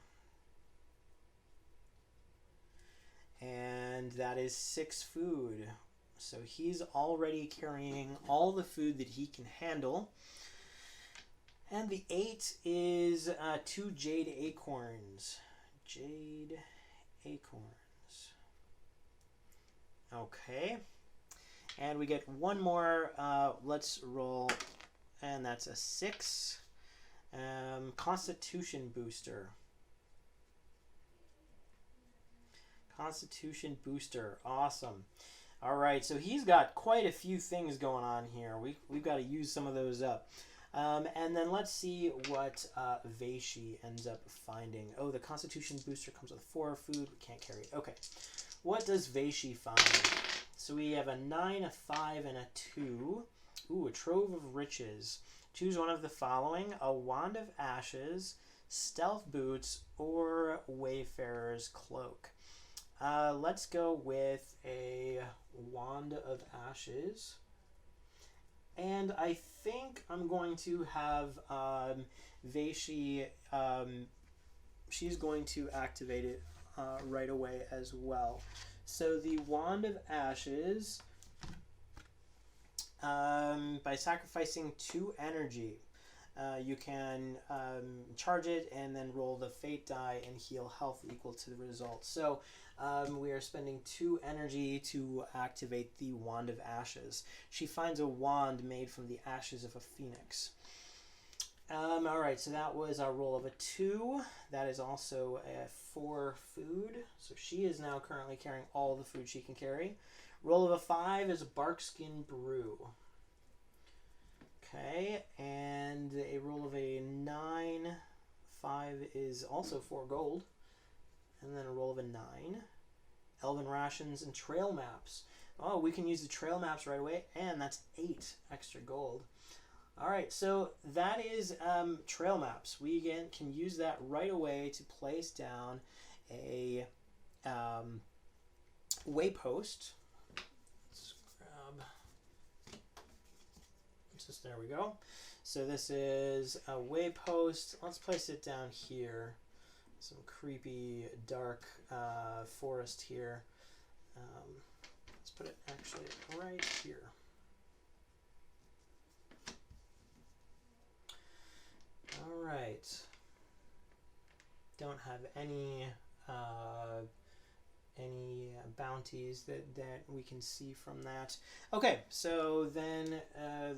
And that is 6 food. So he's already carrying all the food that he can handle. And the 8 is 2 jade acorns. Jade acorns. Okay. And we get 1 more. Let's roll. And that's a 6. Constitution booster. Constitution booster. Awesome. All right. So he's got quite a few things going on here. We've got to use some of those up. And then let's see what Vayshee ends up finding. Oh, the Constitution booster comes with 4 food. We can't carry it. Okay. What does Vayshee find? So we have a 9, a 5, and a 2. Ooh, a trove of riches. Choose one of the following: a wand of ashes, stealth boots, or wayfarer's cloak. Let's go with a wand of ashes. And I think I'm going to have Vayshee she's going to activate it right away as well. So the Wand of Ashes, by sacrificing 2 energy, you can charge it and then roll the fate die and heal health equal to the result. So we are spending 2 energy to activate the Wand of Ashes. She finds a wand made from the ashes of a phoenix. All right, so that was our roll of a 2. That is also a 4 food. So she is now currently carrying all the food she can carry. Roll of a 5 is a barkskin brew. Okay, and a roll of a 9. 5 is also 4 gold. And then a roll of a 9. Elven rations and trail maps. Oh, we can use the trail maps right away, and that's 8 extra gold. All right, so that is trail maps. We again can use that right away to place down a waypost. Let's grab. Just there we go. So this is a waypost. Let's place it down here. Some creepy dark forest here. Let's put it actually right here. All right. Don't have any bounties that we can see from that. Okay, so then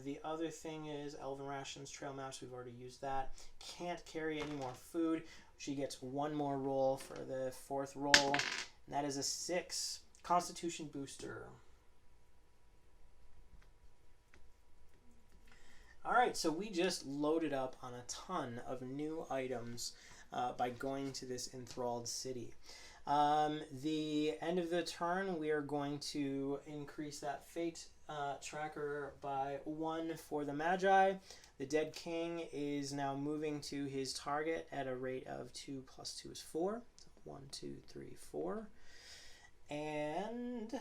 the other thing is elven rations, trail maps. We've already used that. Can't carry any more food. She gets 1 more roll for the 4th roll, and that is a 6 Constitution booster. All right, so we just loaded up on a ton of new items by going to this enthralled city. The end of the turn, we are going to increase that fate tracker by 1 for the Magi. The Dead King is now moving to his target at a rate of 2 plus 2 is 4. So 1, 2, 3, 4. And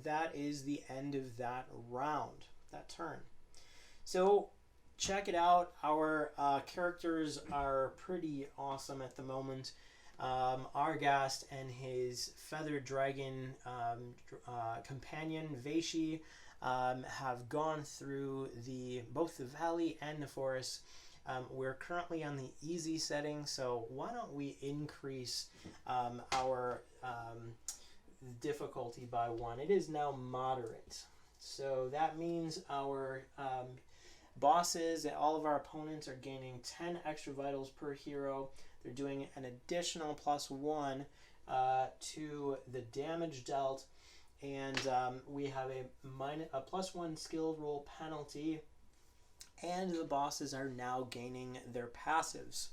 that is the end of that round, that turn. So check it out. Our characters are pretty awesome at the moment. Arghast and his feathered dragon companion Vayshee have gone through both the valley and the forest. We're currently on the easy setting, so why don't we increase our difficulty by 1. It is now moderate. So that means our bosses and all of our opponents are gaining 10 extra vitals per hero. They're doing an additional +1 to the damage dealt, and we have a +1 skill roll penalty, and the bosses are now gaining their passives.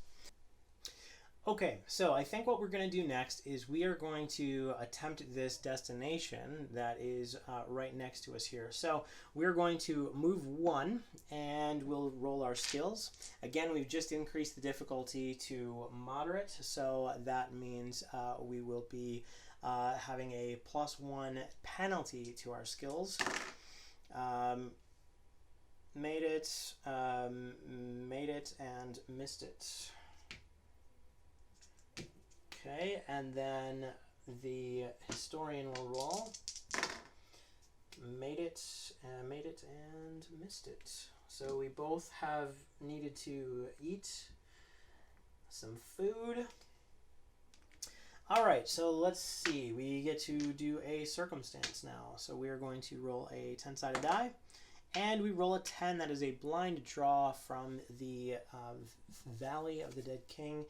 Okay, so I think what we're going to do next is we are going to attempt this destination that is right next to us here. So we're going to move 1 and we'll roll our skills. Again, we've just increased the difficulty to moderate, so that means we will be having a +1 penalty to our skills. Made it, and missed it. Okay, and then the historian will roll. Made it, and missed it. So we both have needed to eat some food. All right, so let's see. We get to do a circumstance now. So we are going to roll a 10-sided die, and we roll a 10. That is a blind draw from the Valley of the Dead King.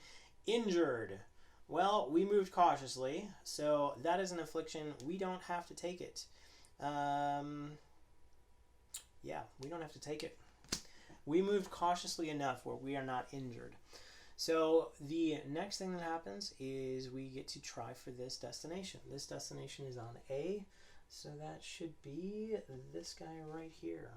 Injured. Well, we moved cautiously, so that is an affliction. We don't have to take it. Yeah, we don't have to take it. We moved cautiously enough where we are not injured. So the next thing that happens is we get to try for this destination. This destination is on A, so that should be this guy right here.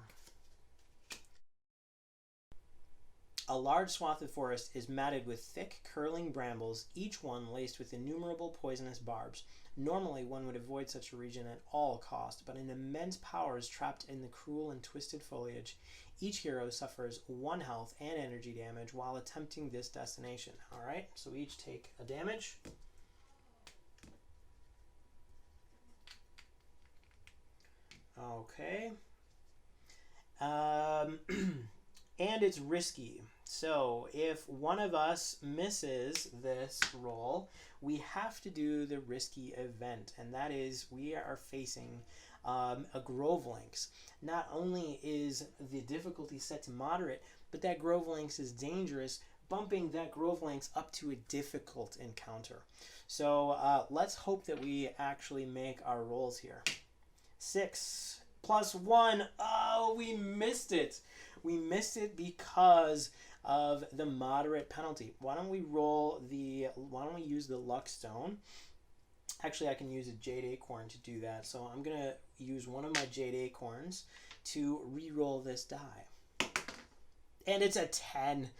A large swath of forest is matted with thick, curling brambles, each one laced with innumerable poisonous barbs. Normally, one would avoid such a region at all cost, but an immense power is trapped in the cruel and twisted foliage. Each hero suffers 1 health and energy damage while attempting this destination. All right, so we each take a damage. Okay. And it's risky. So if one of us misses this roll, we have to do the risky event, and that is we are facing a Grove Lynx. Not only is the difficulty set to moderate, but that Grove Lynx is dangerous, bumping that Grove Lynx up to a difficult encounter. So let's hope that we actually make our rolls here. 6 plus 1. Oh, we missed it. We missed it because of the moderate penalty. Why don't we use the luck stone? Actually, I can use a jade acorn to do that. So I'm gonna use one of my jade acorns to re-roll this die. And it's a 10.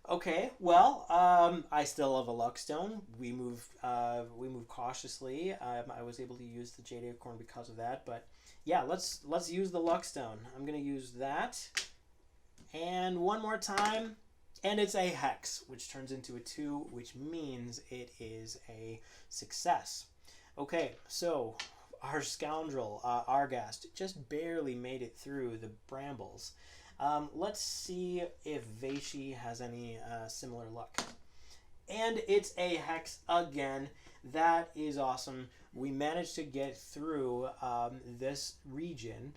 Okay, well, I still have a luck stone. We move cautiously. I was able to use the jade acorn because of that, but yeah, let's use the luck stone. I'm gonna use that, and one more time, and it's a hex, which turns into a 2, which means it is a success. Okay, so our scoundrel Arghast just barely made it through the brambles. Let's see if Vayshee has any similar luck. And it's a hex again. That is awesome. We managed to get through this region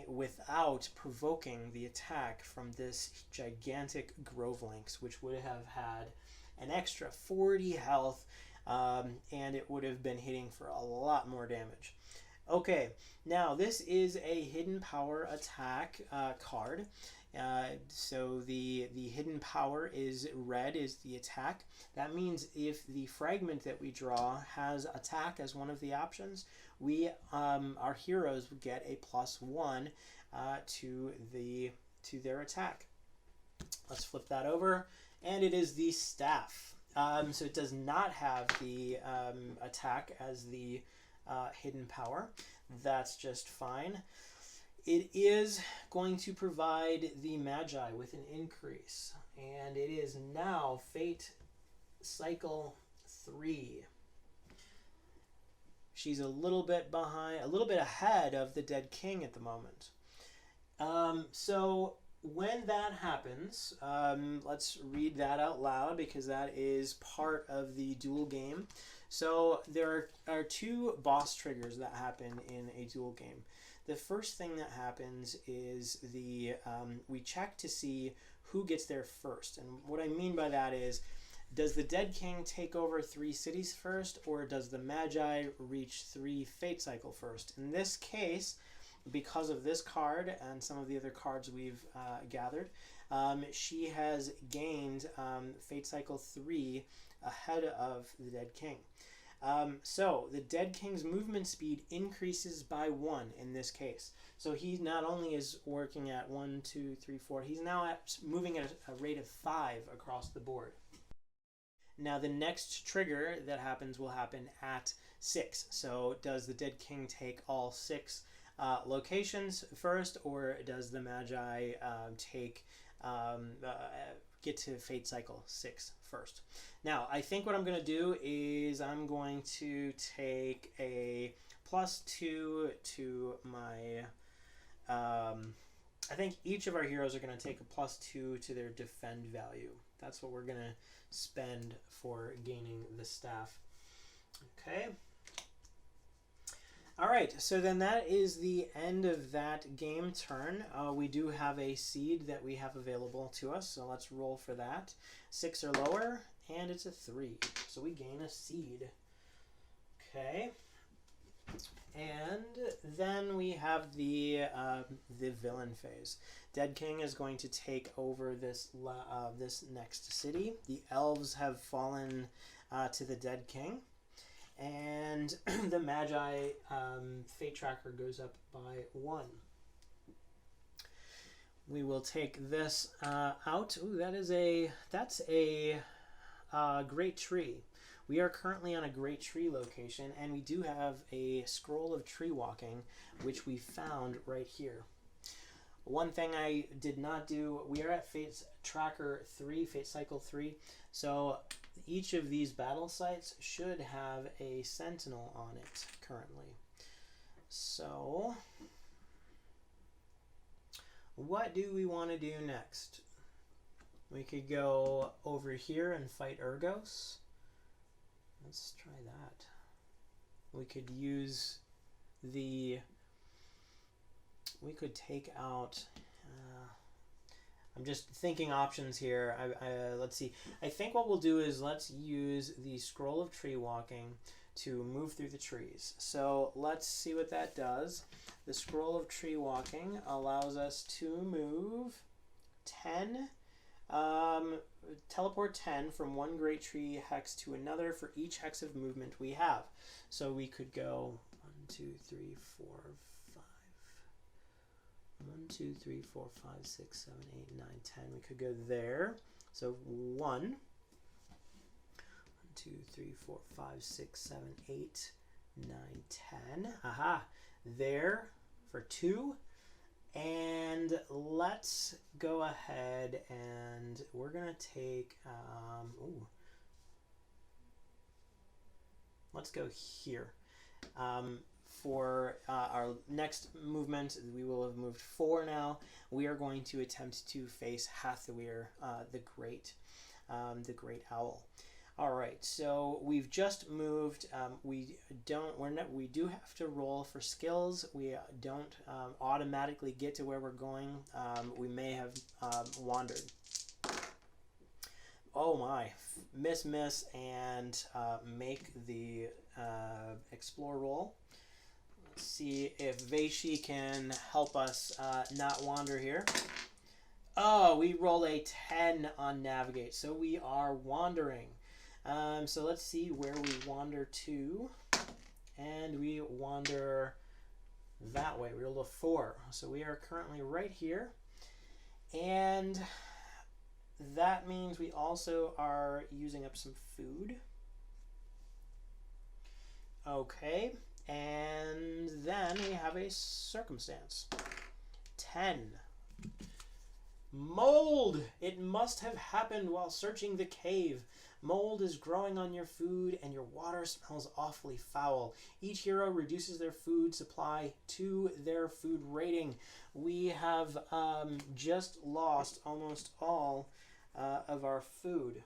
without provoking the attack from this gigantic Grove Lynx, which would have had an extra 40 health, and it would have been hitting for a lot more damage. Okay, now this is a hidden power attack card. So the hidden power is red is the attack. That means if the fragment that we draw has attack as one of the options, we our heroes would get a +1 to their attack. Let's flip that over, and it is the staff. So it does not have the attack as the hidden power. That's just fine. It is going to provide the Magi with an increase, and it is now Fate Cycle 3. She's a little bit behind, a little bit ahead of the Dead King at the moment. So when that happens, let's read that out loud because that is part of the duel game. So there are 2 boss triggers that happen in a duel game. The first thing that happens is we check to see who gets there first. And what I mean by that is, does the Dead King take over 3 cities first, or does the Magi reach 3 Fate Cycle first? In this case, because of this card and some of the other cards we've gathered, she has gained Fate Cycle 3 ahead of the Dead King. So the Dead King's movement speed increases by 1 in this case. So he not only is working at 1, 2, 3, 4, he's now moving at a rate of 5 across the board. Now the next trigger that happens will happen at 6. So does the Dead King take all 6 locations first, or does the Magi get to Fate Cycle 6 first? Now, I think what I'm going to do is I'm going to take a +2 to my... I think each of our heroes are going to take a +2 to their defend value. That's what we're going to spend for gaining the staff. Okay. All right, so then that is the end of that game turn. We do have a seed that we have available to us, so let's roll for that. 6 or lower, and it's a 3. So we gain a seed. Okay. And then we have the villain phase. Dead King is going to take over this next city. The elves have fallen to the Dead King. And the Magi Fate Tracker goes up by 1. We will take this out. Ooh, that's a great tree. We are currently on a great tree location, and we do have a scroll of tree walking, which we found right here. One thing I did not do, we are at Fate Tracker 3, Fate Cycle 3, so each of these battle sites should have a sentinel on it currently. So, what do we want to do next? We could go over here and fight Arghast. Let's try that. We could use the... We could take out... I'm just thinking options here. Let's see. I think what we'll do is let's use the Scroll of Tree Walking to move through the trees. So let's see what that does. The Scroll of Tree Walking allows us to move 10... teleport 10 from one great tree hex to another for each hex of movement we have. So we could go 1, 2, 3, 4, 5. 1, 2, 3, 4, 5, 6, 7, 8, 9, 10. We could go there. So 1, 2, 3, 4, 5, 6, 7, 8, 9, 10. Aha! There for 2. And let's go ahead and we're going to take, let's go here. For our next movement, we will have moved 4 now. We are going to attempt to face Hathawir, the great owl. All right, so we've just moved. We do have to roll for skills. We don't automatically get to where we're going. We may have wandered. Oh my! Miss, and make the explore roll. Let's see if Vayshee can help us not wander here. Oh, we roll a 10 on navigate, so we are wandering. So let's see where we wander to, and we wander that way. We rolled a 4, so we are currently right here, and that means we also are using up some food. Okay, and then we have a circumstance. 10. Mold! It must have happened while searching the cave. Mold is growing on your food, and your water smells awfully foul. Each hero reduces their food supply to their food rating. We have just lost almost all of our food.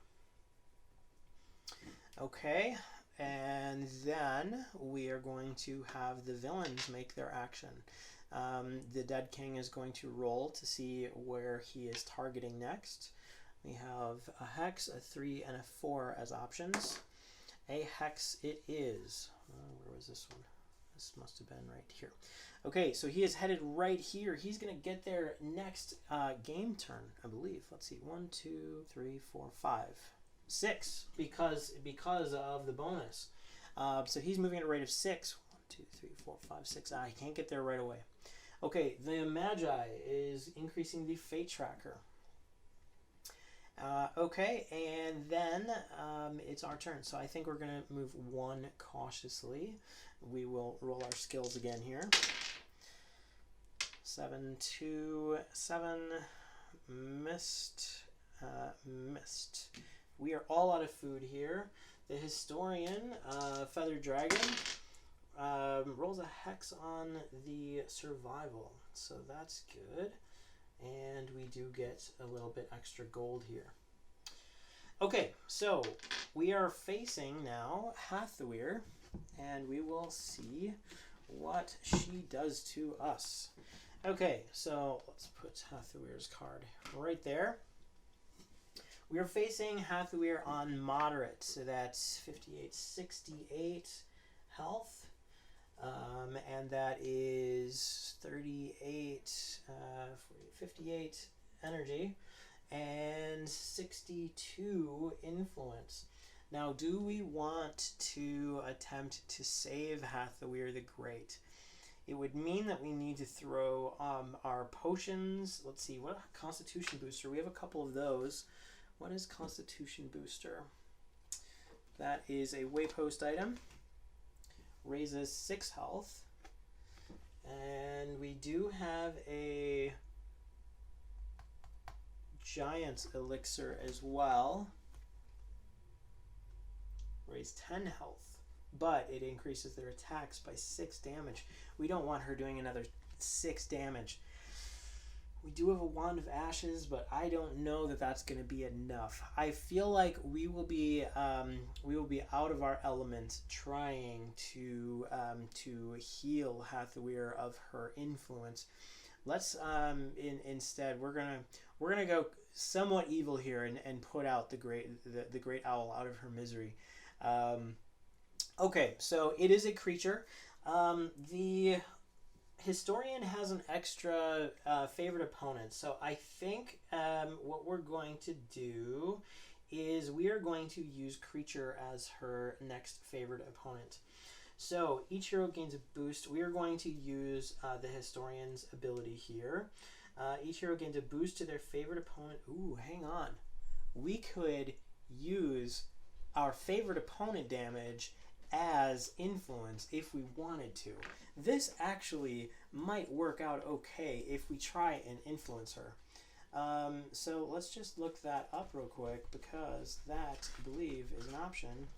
Okay, and then we are going to have the villains make their action. The Dead King is going to roll to see where he is targeting next. We have a hex, a 3, and a 4 as options. A hex it is. Where was this one? This must have been right here. Okay, so he is headed right here. He's going to get there next game turn, I believe. Let's see. 1, 2, 3, 4, 5, 6, because of the bonus. So he's moving at a rate of 6. 1, 2, 3, 4, 5, 6. I can't get there right away. Okay, the Magi is increasing the Fate Tracker. Okay, and then it's our turn. So I think we're going to move 1 cautiously. We will roll our skills again here. 7, 2, 7. Missed. Missed. We are all out of food here. The Historian, Feathered Dragon, rolls a hex on the survival. So that's good. And we do get a little bit extra gold here. Okay, so we are facing now Hathawir, and we will see what she does to us. Okay, so let's put Hathawir's card right there. We are facing Hathawir on moderate, so that's 58, 68 health. And that is 38, 58 energy, and 62 influence. Now, do we want to attempt to save Hathawir the Great? it would mean that we need to throw our potions. Let's see, what Constitution Booster? We have a couple of those. What is Constitution Booster? That is a waypost item. Raises 6 health. And we do have a Giant Elixir as well. Raise 10 health. But it increases their attacks by 6 damage. We don't want her doing another 6 damage. We do have a Wand of Ashes, but I don't know that that's going to be enough. I feel like we will be out of our element trying to heal Hathawir of her influence. Let's instead we're gonna go somewhat evil here and put out the great owl out of her misery. Okay, so it is a creature. The Historian has an extra favorite opponent, so I think what we're going to do is we are going to use creature as her next favorite opponent. So each hero gains a boost. We are going to use the Historian's ability here. Each hero gains a boost to their favorite opponent. Ooh, hang on. We could use our favorite opponent damage as influence if we wanted to. This actually might work out okay if we try and influence her. So let's just look that up real quick, because that, I believe, is an option.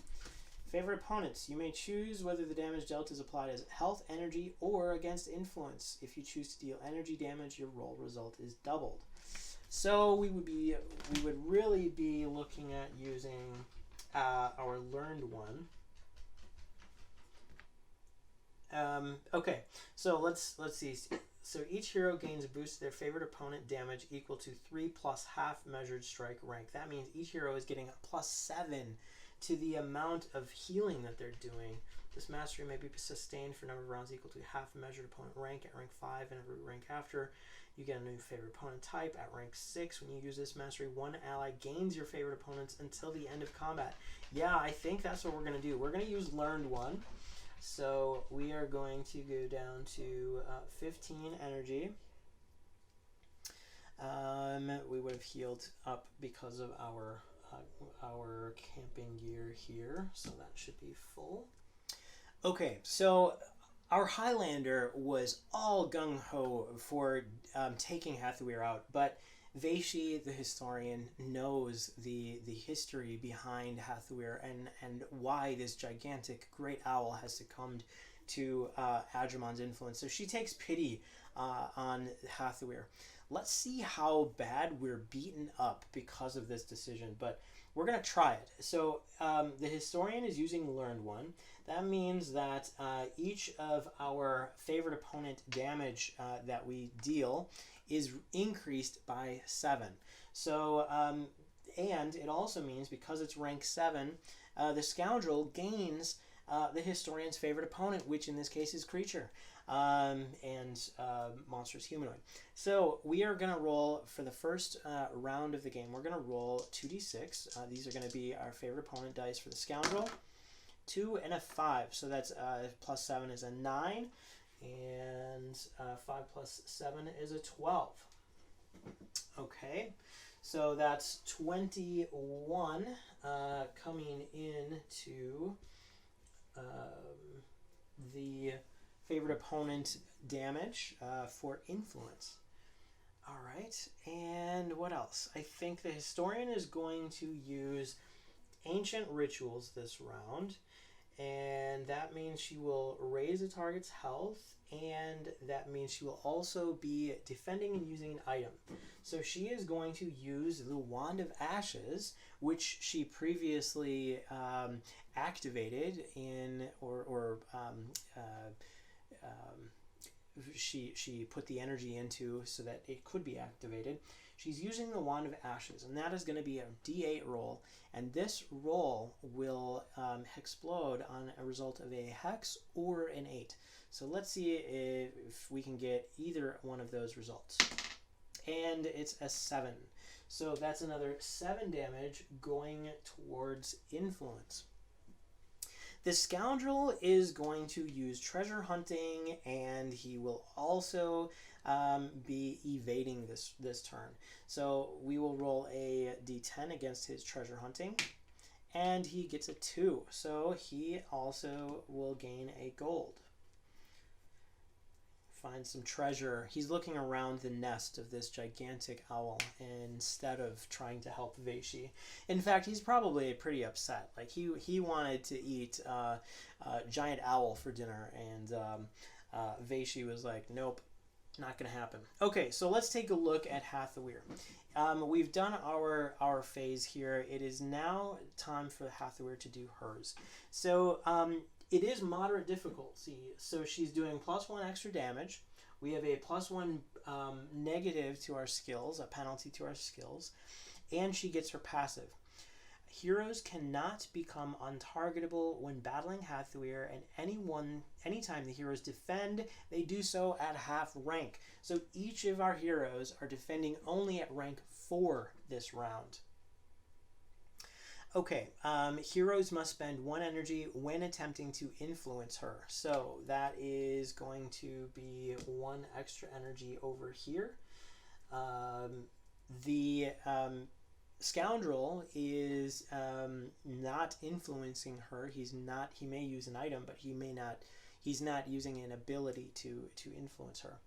Favorite opponents. You may choose whether the damage dealt is applied as health, energy, or against influence. If you choose to deal energy damage, your roll result is doubled. So we would really be looking at using our learned one. Okay, so let's see. So each hero gains a boost to their favorite opponent damage equal to 3 plus half measured strike rank. That means each hero is getting a +7 to the amount of healing that they're doing. This mastery may be sustained for a number of rounds equal to half measured opponent rank at rank 5, and every rank after. You get a new favorite opponent type at rank 6. When you use this mastery, one ally gains your favorite opponents until the end of combat. Yeah, I think that's what we're going to do. We're going to use learned one. So we are going to go down to 15 energy. We would have healed up because of our camping gear here, so that should be full. Okay, so our Highlander was all gung-ho for taking Hathawir out, but Vayshee, the Historian, knows the history behind Hathawir and why this gigantic great owl has succumbed to Adrimon's influence. So she takes pity on Hathawir. Let's see how bad we're beaten up because of this decision, but we're going to try it. So the Historian is using Learned One. That means that each of our favorite opponent damage that we deal is increased by 7. So, and it also means, because it's rank 7, the Scoundrel gains the Historian's favorite opponent, which in this case is creature, and monstrous humanoid. So we are going to roll for the first round of the game. We're going to roll 2d6. These are going to be our favorite opponent dice for the Scoundrel. 2 and a 5. So that's +7 is a 9. And 5 plus 7 is a 12. Okay, so that's 21 coming into the favorite opponent damage for influence. All right, and what else? I think the Historian is going to use Ancient Rituals this round. And that means she will raise a target's health, and that means she will also be defending and using an item. So she is going to use the Wand of Ashes, which she previously activated in, she put the energy into so that it could be activated. She's using the Wand of Ashes, and that is going to be a D8 roll, and this roll will explode on a result of a hex or an 8. So let's see if we can get either one of those results. And it's a 7. So that's another 7 damage going towards influence. The Scoundrel is going to use treasure hunting, and he will also be evading this turn. So we will roll a d10 against his treasure hunting, and he gets a 2. So he also will gain a gold. Find some treasure. He's looking around the nest of this gigantic owl instead of trying to help Vayshee. In fact, he's probably pretty upset. Like he wanted to eat giant owl for dinner, and Vayshee was like, nope, not gonna happen. Okay, so let's take a look at Hathawir. We've done our phase here. It is now time for Hathawir to do hers. So it is moderate difficulty, so she's doing +1 extra damage. We have a +1 negative to our skills, a penalty to our skills, and she gets her passive. Heroes cannot become untargetable when battling Hathawir, and anytime the heroes defend, they do so at half rank. So each of our heroes are defending only at rank 4 this round. Okay, heroes must spend 1 energy when attempting to influence her. So that is going to be 1 extra energy over here. The Scoundrel is not influencing her. He may use an item, but he's not using an ability to influence her.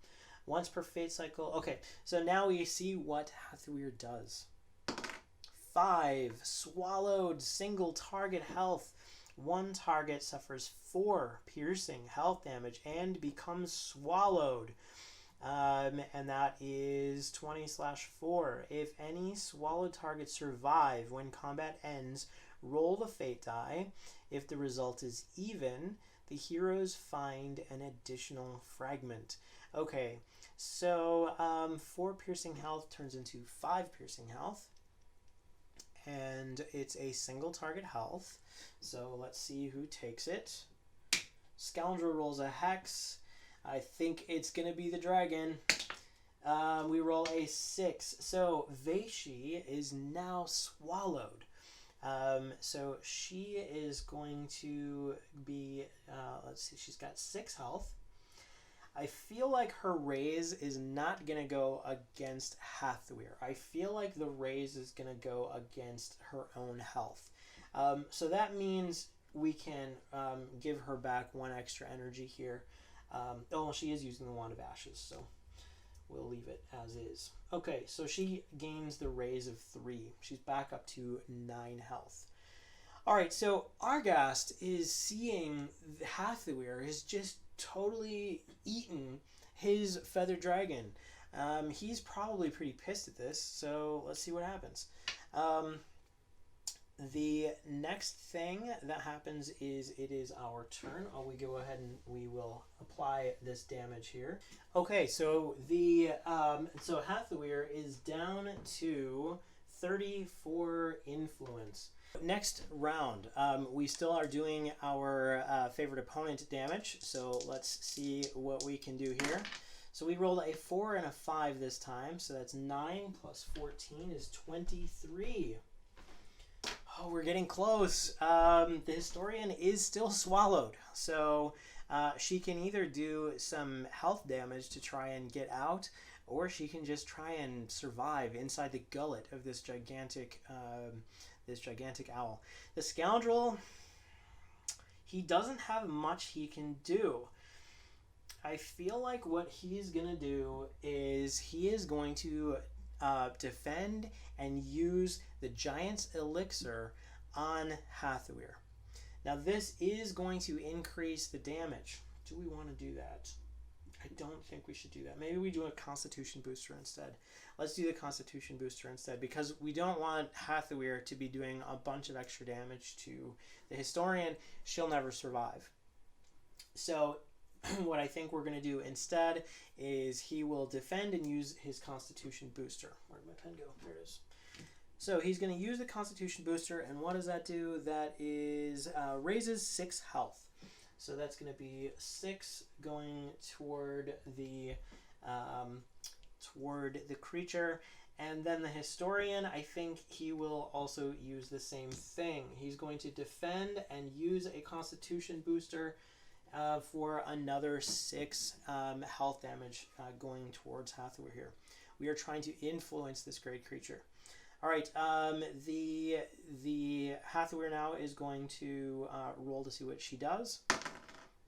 Once per fate cycle. Okay, so now we see what Hathawir does. 5, swallowed, single target health. One target suffers 4 piercing health damage and becomes swallowed. And that is 20/4. If any swallowed targets survive when combat ends, roll the fate die. If the result is even, the heroes find an additional fragment. Okay, so 4 piercing health turns into 5 piercing health. And it's a single target health. So let's see who takes it. Scoundrel rolls a hex. I think it's going to be the dragon. We roll a 6. So Vayshee is now swallowed. So she is going to be, let's see, she's got 6 health. I feel like her raise is not going to go against Hathawir. I feel like the raise is going to go against her own health. So that means we can give her back 1 extra energy here. Oh, she is using the Wand of Ashes, so we'll leave it as is. Okay, so she gains the raise of 3. She's back up to 9 health. All right, so Arghast is seeing Hathawir has just totally eaten his feathered dragon. He's probably pretty pissed at this, so let's see what happens. The next thing that happens is it is our turn. We go ahead and we will apply this damage here. Okay, so the so Hathawir is down to 34 influence. Next round, we still are doing our favorite opponent damage, so let's see what we can do here. So we rolled a 4 and a 5 this time, so that's 9 plus 14 is 23. Oh, we're getting close. The historian is still swallowed, so she can either do some health damage to try and get out, or she can just try and survive inside the gullet of this gigantic owl. The Scoundrel, he doesn't have much he can do. I feel like what he's gonna do is he is going to defend and use the Giant's Elixir on Hathawir. Now this is going to increase the damage. Do we want to do that? I don't think we should do that. Maybe we do a Constitution booster instead. Let's do the Constitution booster instead, because we don't want Hathawir to be doing a bunch of extra damage to the historian. She'll never survive. So what I think we're going to do instead is he will defend and use his Constitution booster. Where did my pen go? There it is. So he's going to use the Constitution booster, and what does that do? That is raises 6 health. So that's going to be 6 going toward the creature, And then the Historian, I think he will also use the same thing. He's going to defend and use a Constitution booster for another 6 health damage going towards Hathawir here. We are trying to influence this great creature. All right, the Hathawir now is going to roll to see what she does.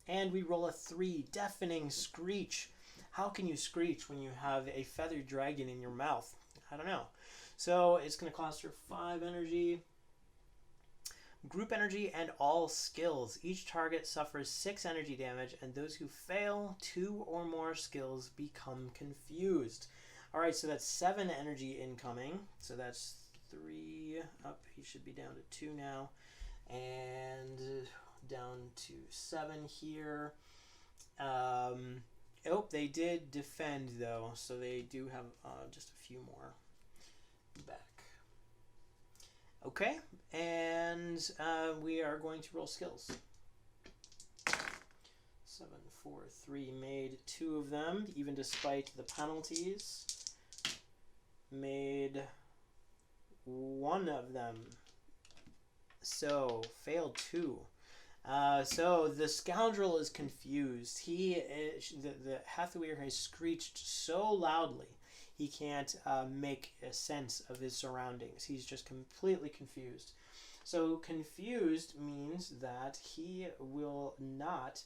And we roll a 3, Deafening Screech. How can you screech when you have a feathered dragon in your mouth? I don't know. So it's going to cost her 5 energy. Group energy and all skills. Each target suffers 6 energy damage, and those who fail 2 or more skills become confused. All right, so that's 7 energy incoming. So that's 3 up. He should be down to 2 now. And down to 7 here. Oh, they did defend, though, so they do have just a few more back. Okay, and we are going to roll skills. 7, 4, 3 made 2 of them, even despite the penalties. Made 1 of them. So, failed 2. So the scoundrel is confused. The Hathawir has screeched so loudly he can't make a sense of his surroundings. He's just completely confused. So confused means that he will not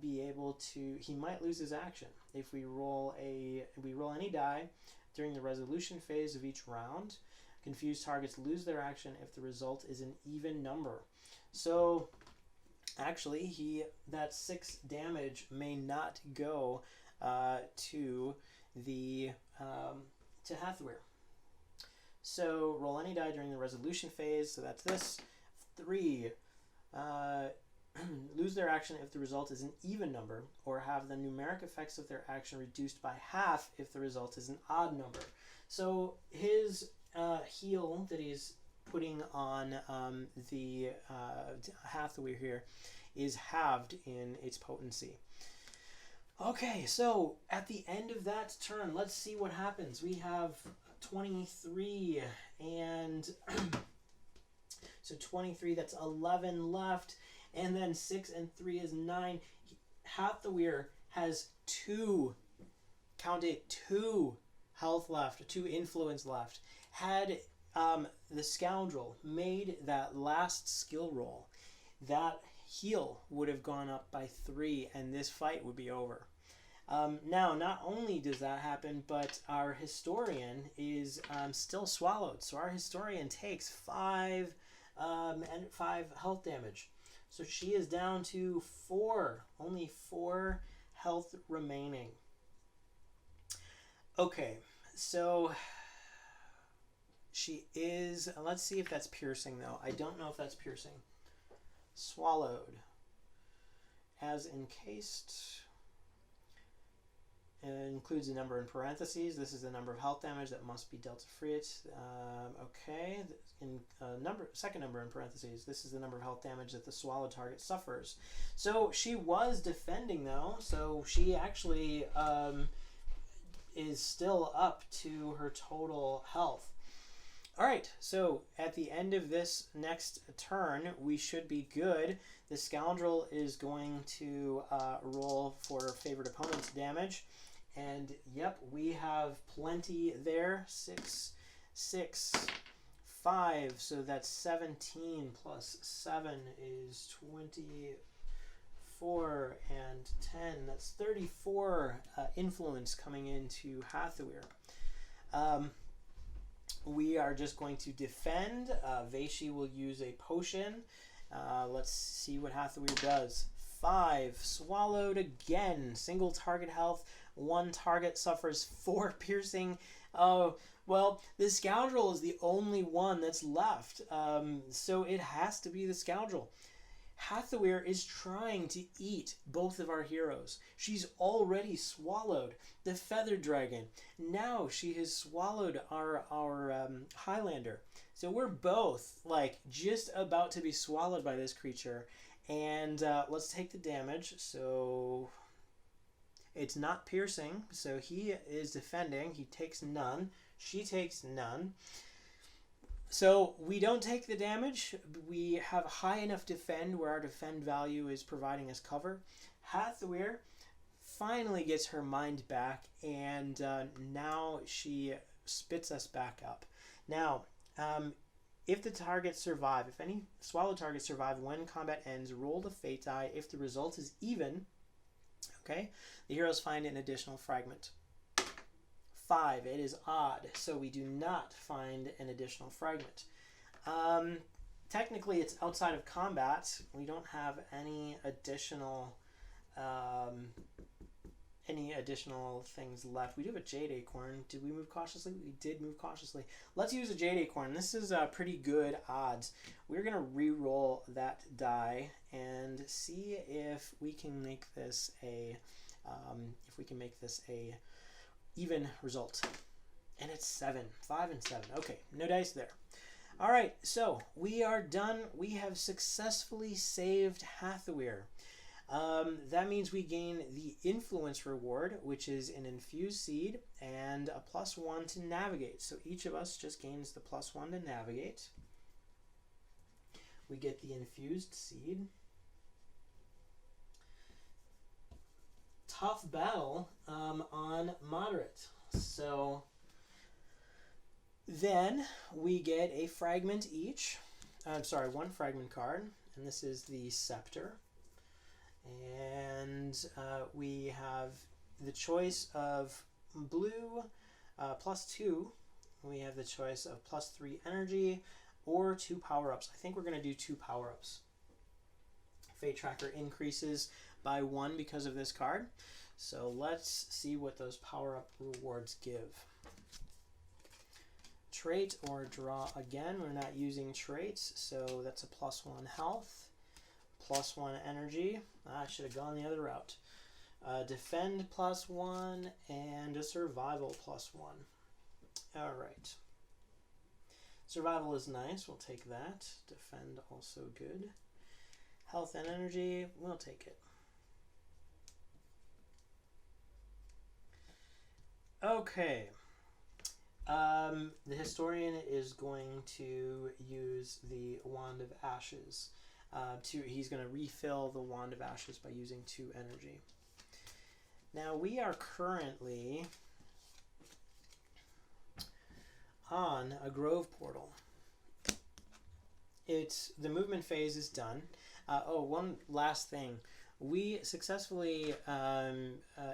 be able to. He might lose his action if we roll any die during the resolution phase of each round. Confused targets lose their action if the result is an even number. So actually, that 6 damage may not go to Hathawir. So roll any die during the resolution phase. So that's this 3. Lose their action if the result is an even number, or have the numeric effects of their action reduced by half if the result is an odd number. So his heal that he's putting on the Hathawir here is halved in its potency. Okay, so at the end of that turn, let's see what happens. We have 23 and so 23, that's 11 left, and then 6 and 3 is 9. Hathawir has 2, count it, 2 health left, 2 influence left. Had the scoundrel made that last skill roll, that heal would have gone up by 3 and this fight would be over. Now, not only does that happen, but our Historian is still swallowed. So our Historian takes 5 health damage. So she is down to 4, only 4 health remaining. Okay, so she is, let's see if that's piercing though. I don't know if that's piercing. Swallowed. As encased. It includes a number in parentheses. This is the number of health damage that must be dealt to free it. Okay. Second number in parentheses. This is the number of health damage that the swallowed target suffers. So she was defending though. So she actually is still up to her total health. All right, so at the end of this next turn, we should be good. The scoundrel is going to roll for favorite opponent's damage. And yep, we have plenty there. 6, 6, 5. So that's 17 plus 7 is 24 and 10. That's 34 influence coming into Hathawir. We are just going to defend. Vayshee will use a potion. Let's see what Hathawir does. 5, swallowed again. Single target health. 1 target suffers 4 piercing. Oh, well, the scoundrel is the only one that's left. So it has to be the scoundrel. Hathawir is trying to eat both of our heroes. She's already swallowed the feathered dragon. Now she has swallowed our Highlander. So we're both like just about to be swallowed by this creature. And let's take the damage. So it's not piercing. So he is defending. He takes none. She takes none. So we don't take the damage. We have high enough defend where our defend value is providing us cover. Hathawir finally gets her mind back, and now she spits us back up. Now, if the targets survive, if any swallow targets survive when combat ends, roll the fate die. If the result is even, okay, the heroes find an additional fragment. 5, it is odd, so we do not find an additional fragment. Technically, it's outside of combat. We don't have any additional things left. We do have a Jade Acorn. Did we move cautiously? We did move cautiously. Let's use a Jade Acorn. This is pretty good odds. We're going to re-roll that die and see if we can make this a even result. And it's 7. 5 and 7. Okay, no dice there. All right, so we are done. We have successfully saved Hathawir. That means we gain the influence reward, which is an infused seed and a +1 to navigate. So each of us just gains the +1 to navigate. We get the infused seed. Tough battle on moderate. So then we get a fragment each. I'm sorry, 1 fragment card, and this is the Scepter. And we have the choice of blue +2. We have the choice of +3 energy or 2 power-ups. I think we're going to do 2 power-ups. Fate Tracker increases by 1 because of this card. So let's see what those power-up rewards give. Trait or draw again. We're not using traits, so that's a +1 health. +1 energy. I should have gone the other route. Defend +1 and a survival +1. All right. Survival is nice. We'll take that. Defend also good. Health and energy. We'll take it. Okay. The historian is going to use the Wand of Ashes. He's going to refill the Wand of Ashes by using 2 energy. Now we are currently on a grove portal. The movement phase is done. One last thing. We successfully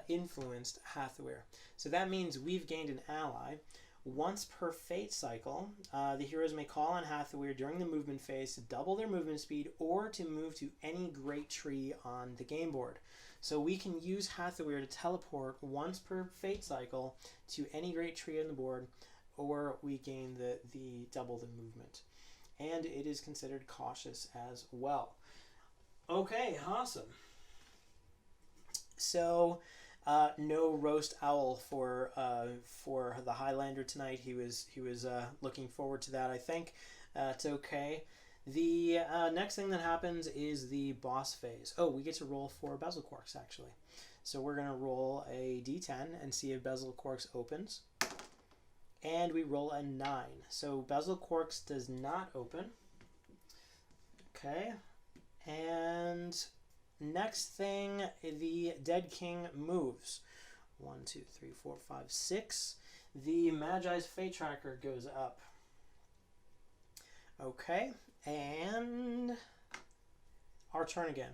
influenced Hathawir. So that means we've gained an ally. Once per fate cycle, the heroes may call on Hathawir during the movement phase to double their movement speed or to move to any great tree on the game board. So we can use Hathawir to teleport once per fate cycle to any great tree on the board, or we gain the double the movement. And it is considered cautious as well. Okay, awesome. So no roast owl for the Highlander tonight. He was looking forward to that. I think it's okay. The next thing that happens is the boss phase. Oh, we get to roll 4 bezel quarks actually. So we're gonna roll a d10 and see if bezel quarks opens. And we roll a 9. So bezel quarks does not open. Okay, and next thing, the Dead King moves. 1, 2, 3, 4, 5, 6. The Magi's Fate Tracker goes up. Okay, and our turn again.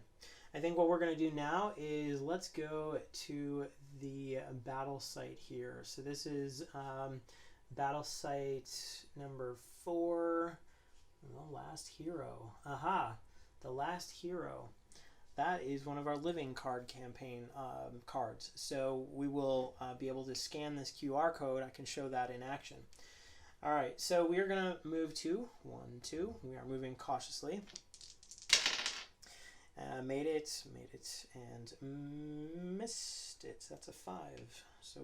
I think what we're going to do now is let's go to the battle site here. So this is battle site number 4. The last hero. Aha, the last hero. That is one of our living card campaign cards. So we will be able to scan this QR code. I can show that in action. All right, so we are going to move to 1, 2. We are moving cautiously. Made it, and missed it. That's a 5. So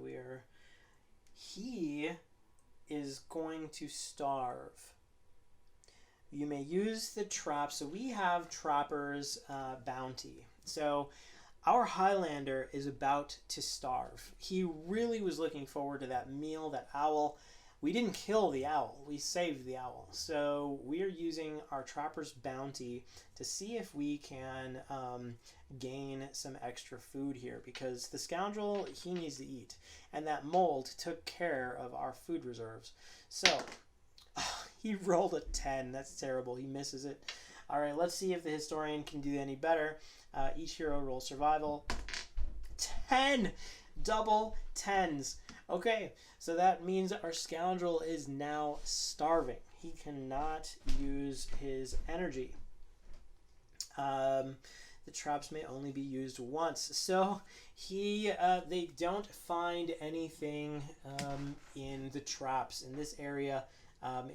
he is going to starve. You may use the trap. So we have Trapper's Bounty. So our Highlander is about to starve. He really was looking forward to that meal, that owl. we didn't kill the owl. We saved the owl. So we are using our Trapper's Bounty to see if we can gain some extra food here, because the scoundrel, he needs to eat. And that mold took care of our food reserves. So he rolled a 10. That's terrible. He misses it. All right, let's see if the historian can do any better. Each hero roll survival. 10! Double 10s. Okay, so that means our scoundrel is now starving. He cannot use his energy. The traps may only be used once. So they don't find anything in the traps in this area.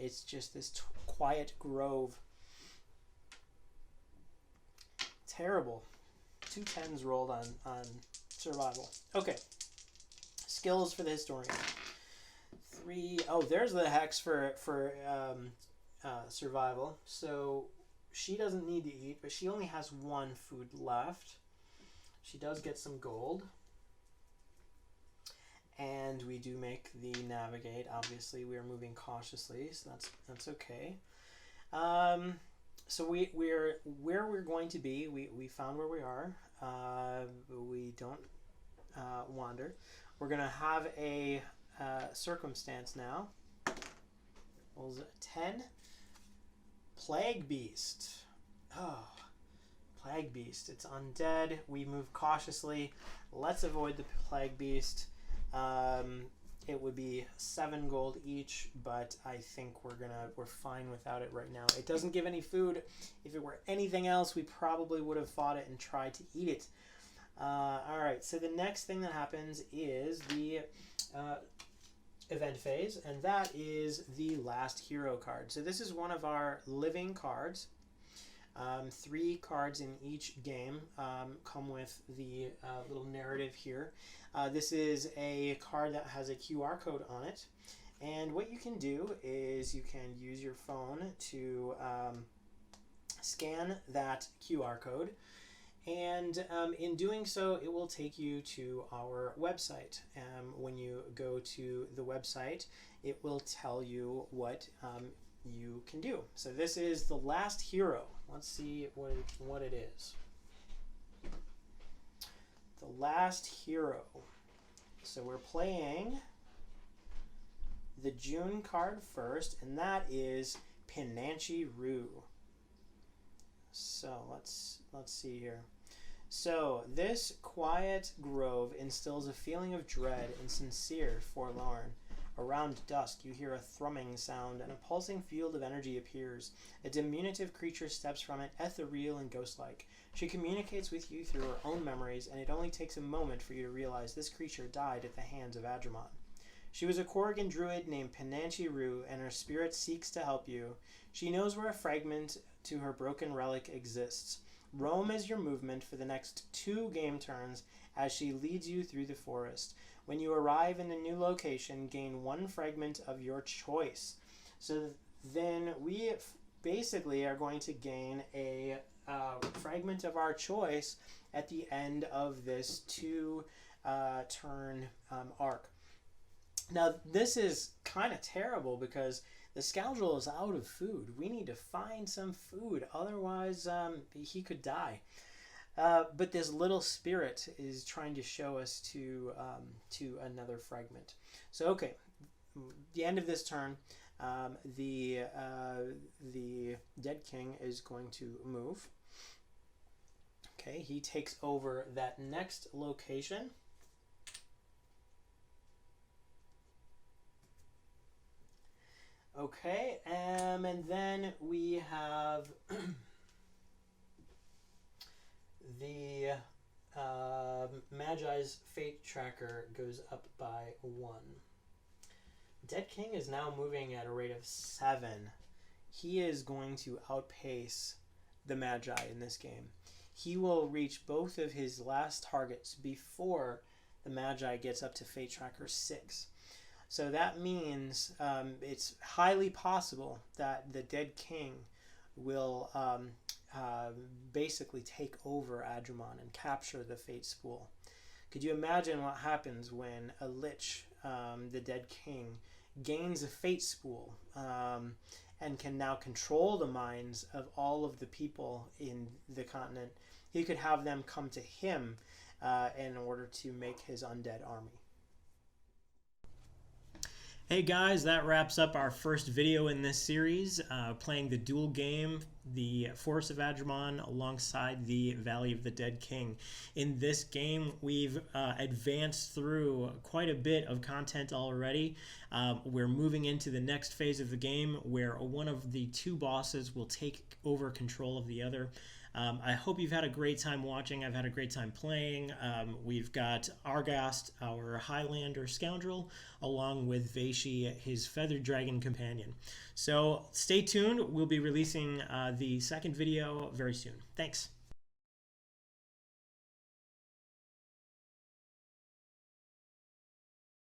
It's just this quiet grove. Terrible. 2 10s rolled on survival. Okay. Skills for the historian. 3. Oh, there's the hex for survival. So she doesn't need to eat, but she only has 1 food left. She does get some gold. And we do make the navigate. Obviously, we are moving cautiously, so that's okay. So we're where we're going to be. We found where we are. We don't wander. We're going to have a circumstance now. What was it? 10? Plague Beast. Oh, Plague Beast. It's undead. We move cautiously. Let's avoid the Plague Beast. It would be 7 gold each, but I think we're fine without it right now. It doesn't give any food. If it were anything else, we probably would have fought it and tried to eat it. All right, so the next thing that happens is the event phase, and that is the last hero card. So this is one of our living cards. 3 cards in each game come with the little narrative here. This is a card that has a QR code on it, and what you can do is you can use your phone to scan that QR code, and in doing so it will take you to our website. When you go to the website, it will tell you what you can do. So this is the last hero. Let's see what it is. The last hero. So we're playing the June card first, and that is Pinanchi Rue. So let's see here. So this quiet grove instills a feeling of dread and sincere forlorn. Around dusk, you hear a thrumming sound, and a pulsing field of energy appears. A diminutive creature steps from it, ethereal and ghostlike. She communicates with you through her own memories, and it only takes a moment for you to realize this creature died at the hands of Adrimon. She was a Corrigan druid named Pinanchi Rue, and her spirit seeks to help you. She knows where a fragment to her broken relic exists. Roam is your movement for the next 2 game turns as she leads you through the forest. When you arrive in the new location, gain 1 fragment of your choice. So then we basically are going to gain a fragment of our choice at the end of this 2 turn arc. Now this is kind of terrible because the scoundrel is out of food. We need to find some food, otherwise he could die. But this little spirit is trying to show us to another fragment. So okay, the end of this turn, the dead king is going to move. Okay, he takes over that next location. Okay, and then we have the Magi's Fate Tracker goes up by 1. Dead King is now moving at a rate of 7. He is going to outpace the Magi in this game. He will reach both of his last targets before the Magi gets up to Fate Tracker 6. So that means it's highly possible that the Dead King will basically take over Adrimon and capture the Fate Spool. Could you imagine what happens when a Lich, the Dead King, gains a fate spool, and can now control the minds of all of the people in the continent, he could have them come to him in order to make his undead army. Hey guys, that wraps up our first video in this series, playing the dual game, the Forest of Adrimon alongside the Valley of the Dead King. In this game, we've advanced through quite a bit of content already. We're moving into the next phase of the game where one of the two bosses will take over control of the other. I hope you've had a great time watching. I've had a great time playing. We've got Arghast, our Highlander scoundrel, along with Vayshee, his feathered dragon companion. So stay tuned. We'll be releasing the second video very soon. Thanks.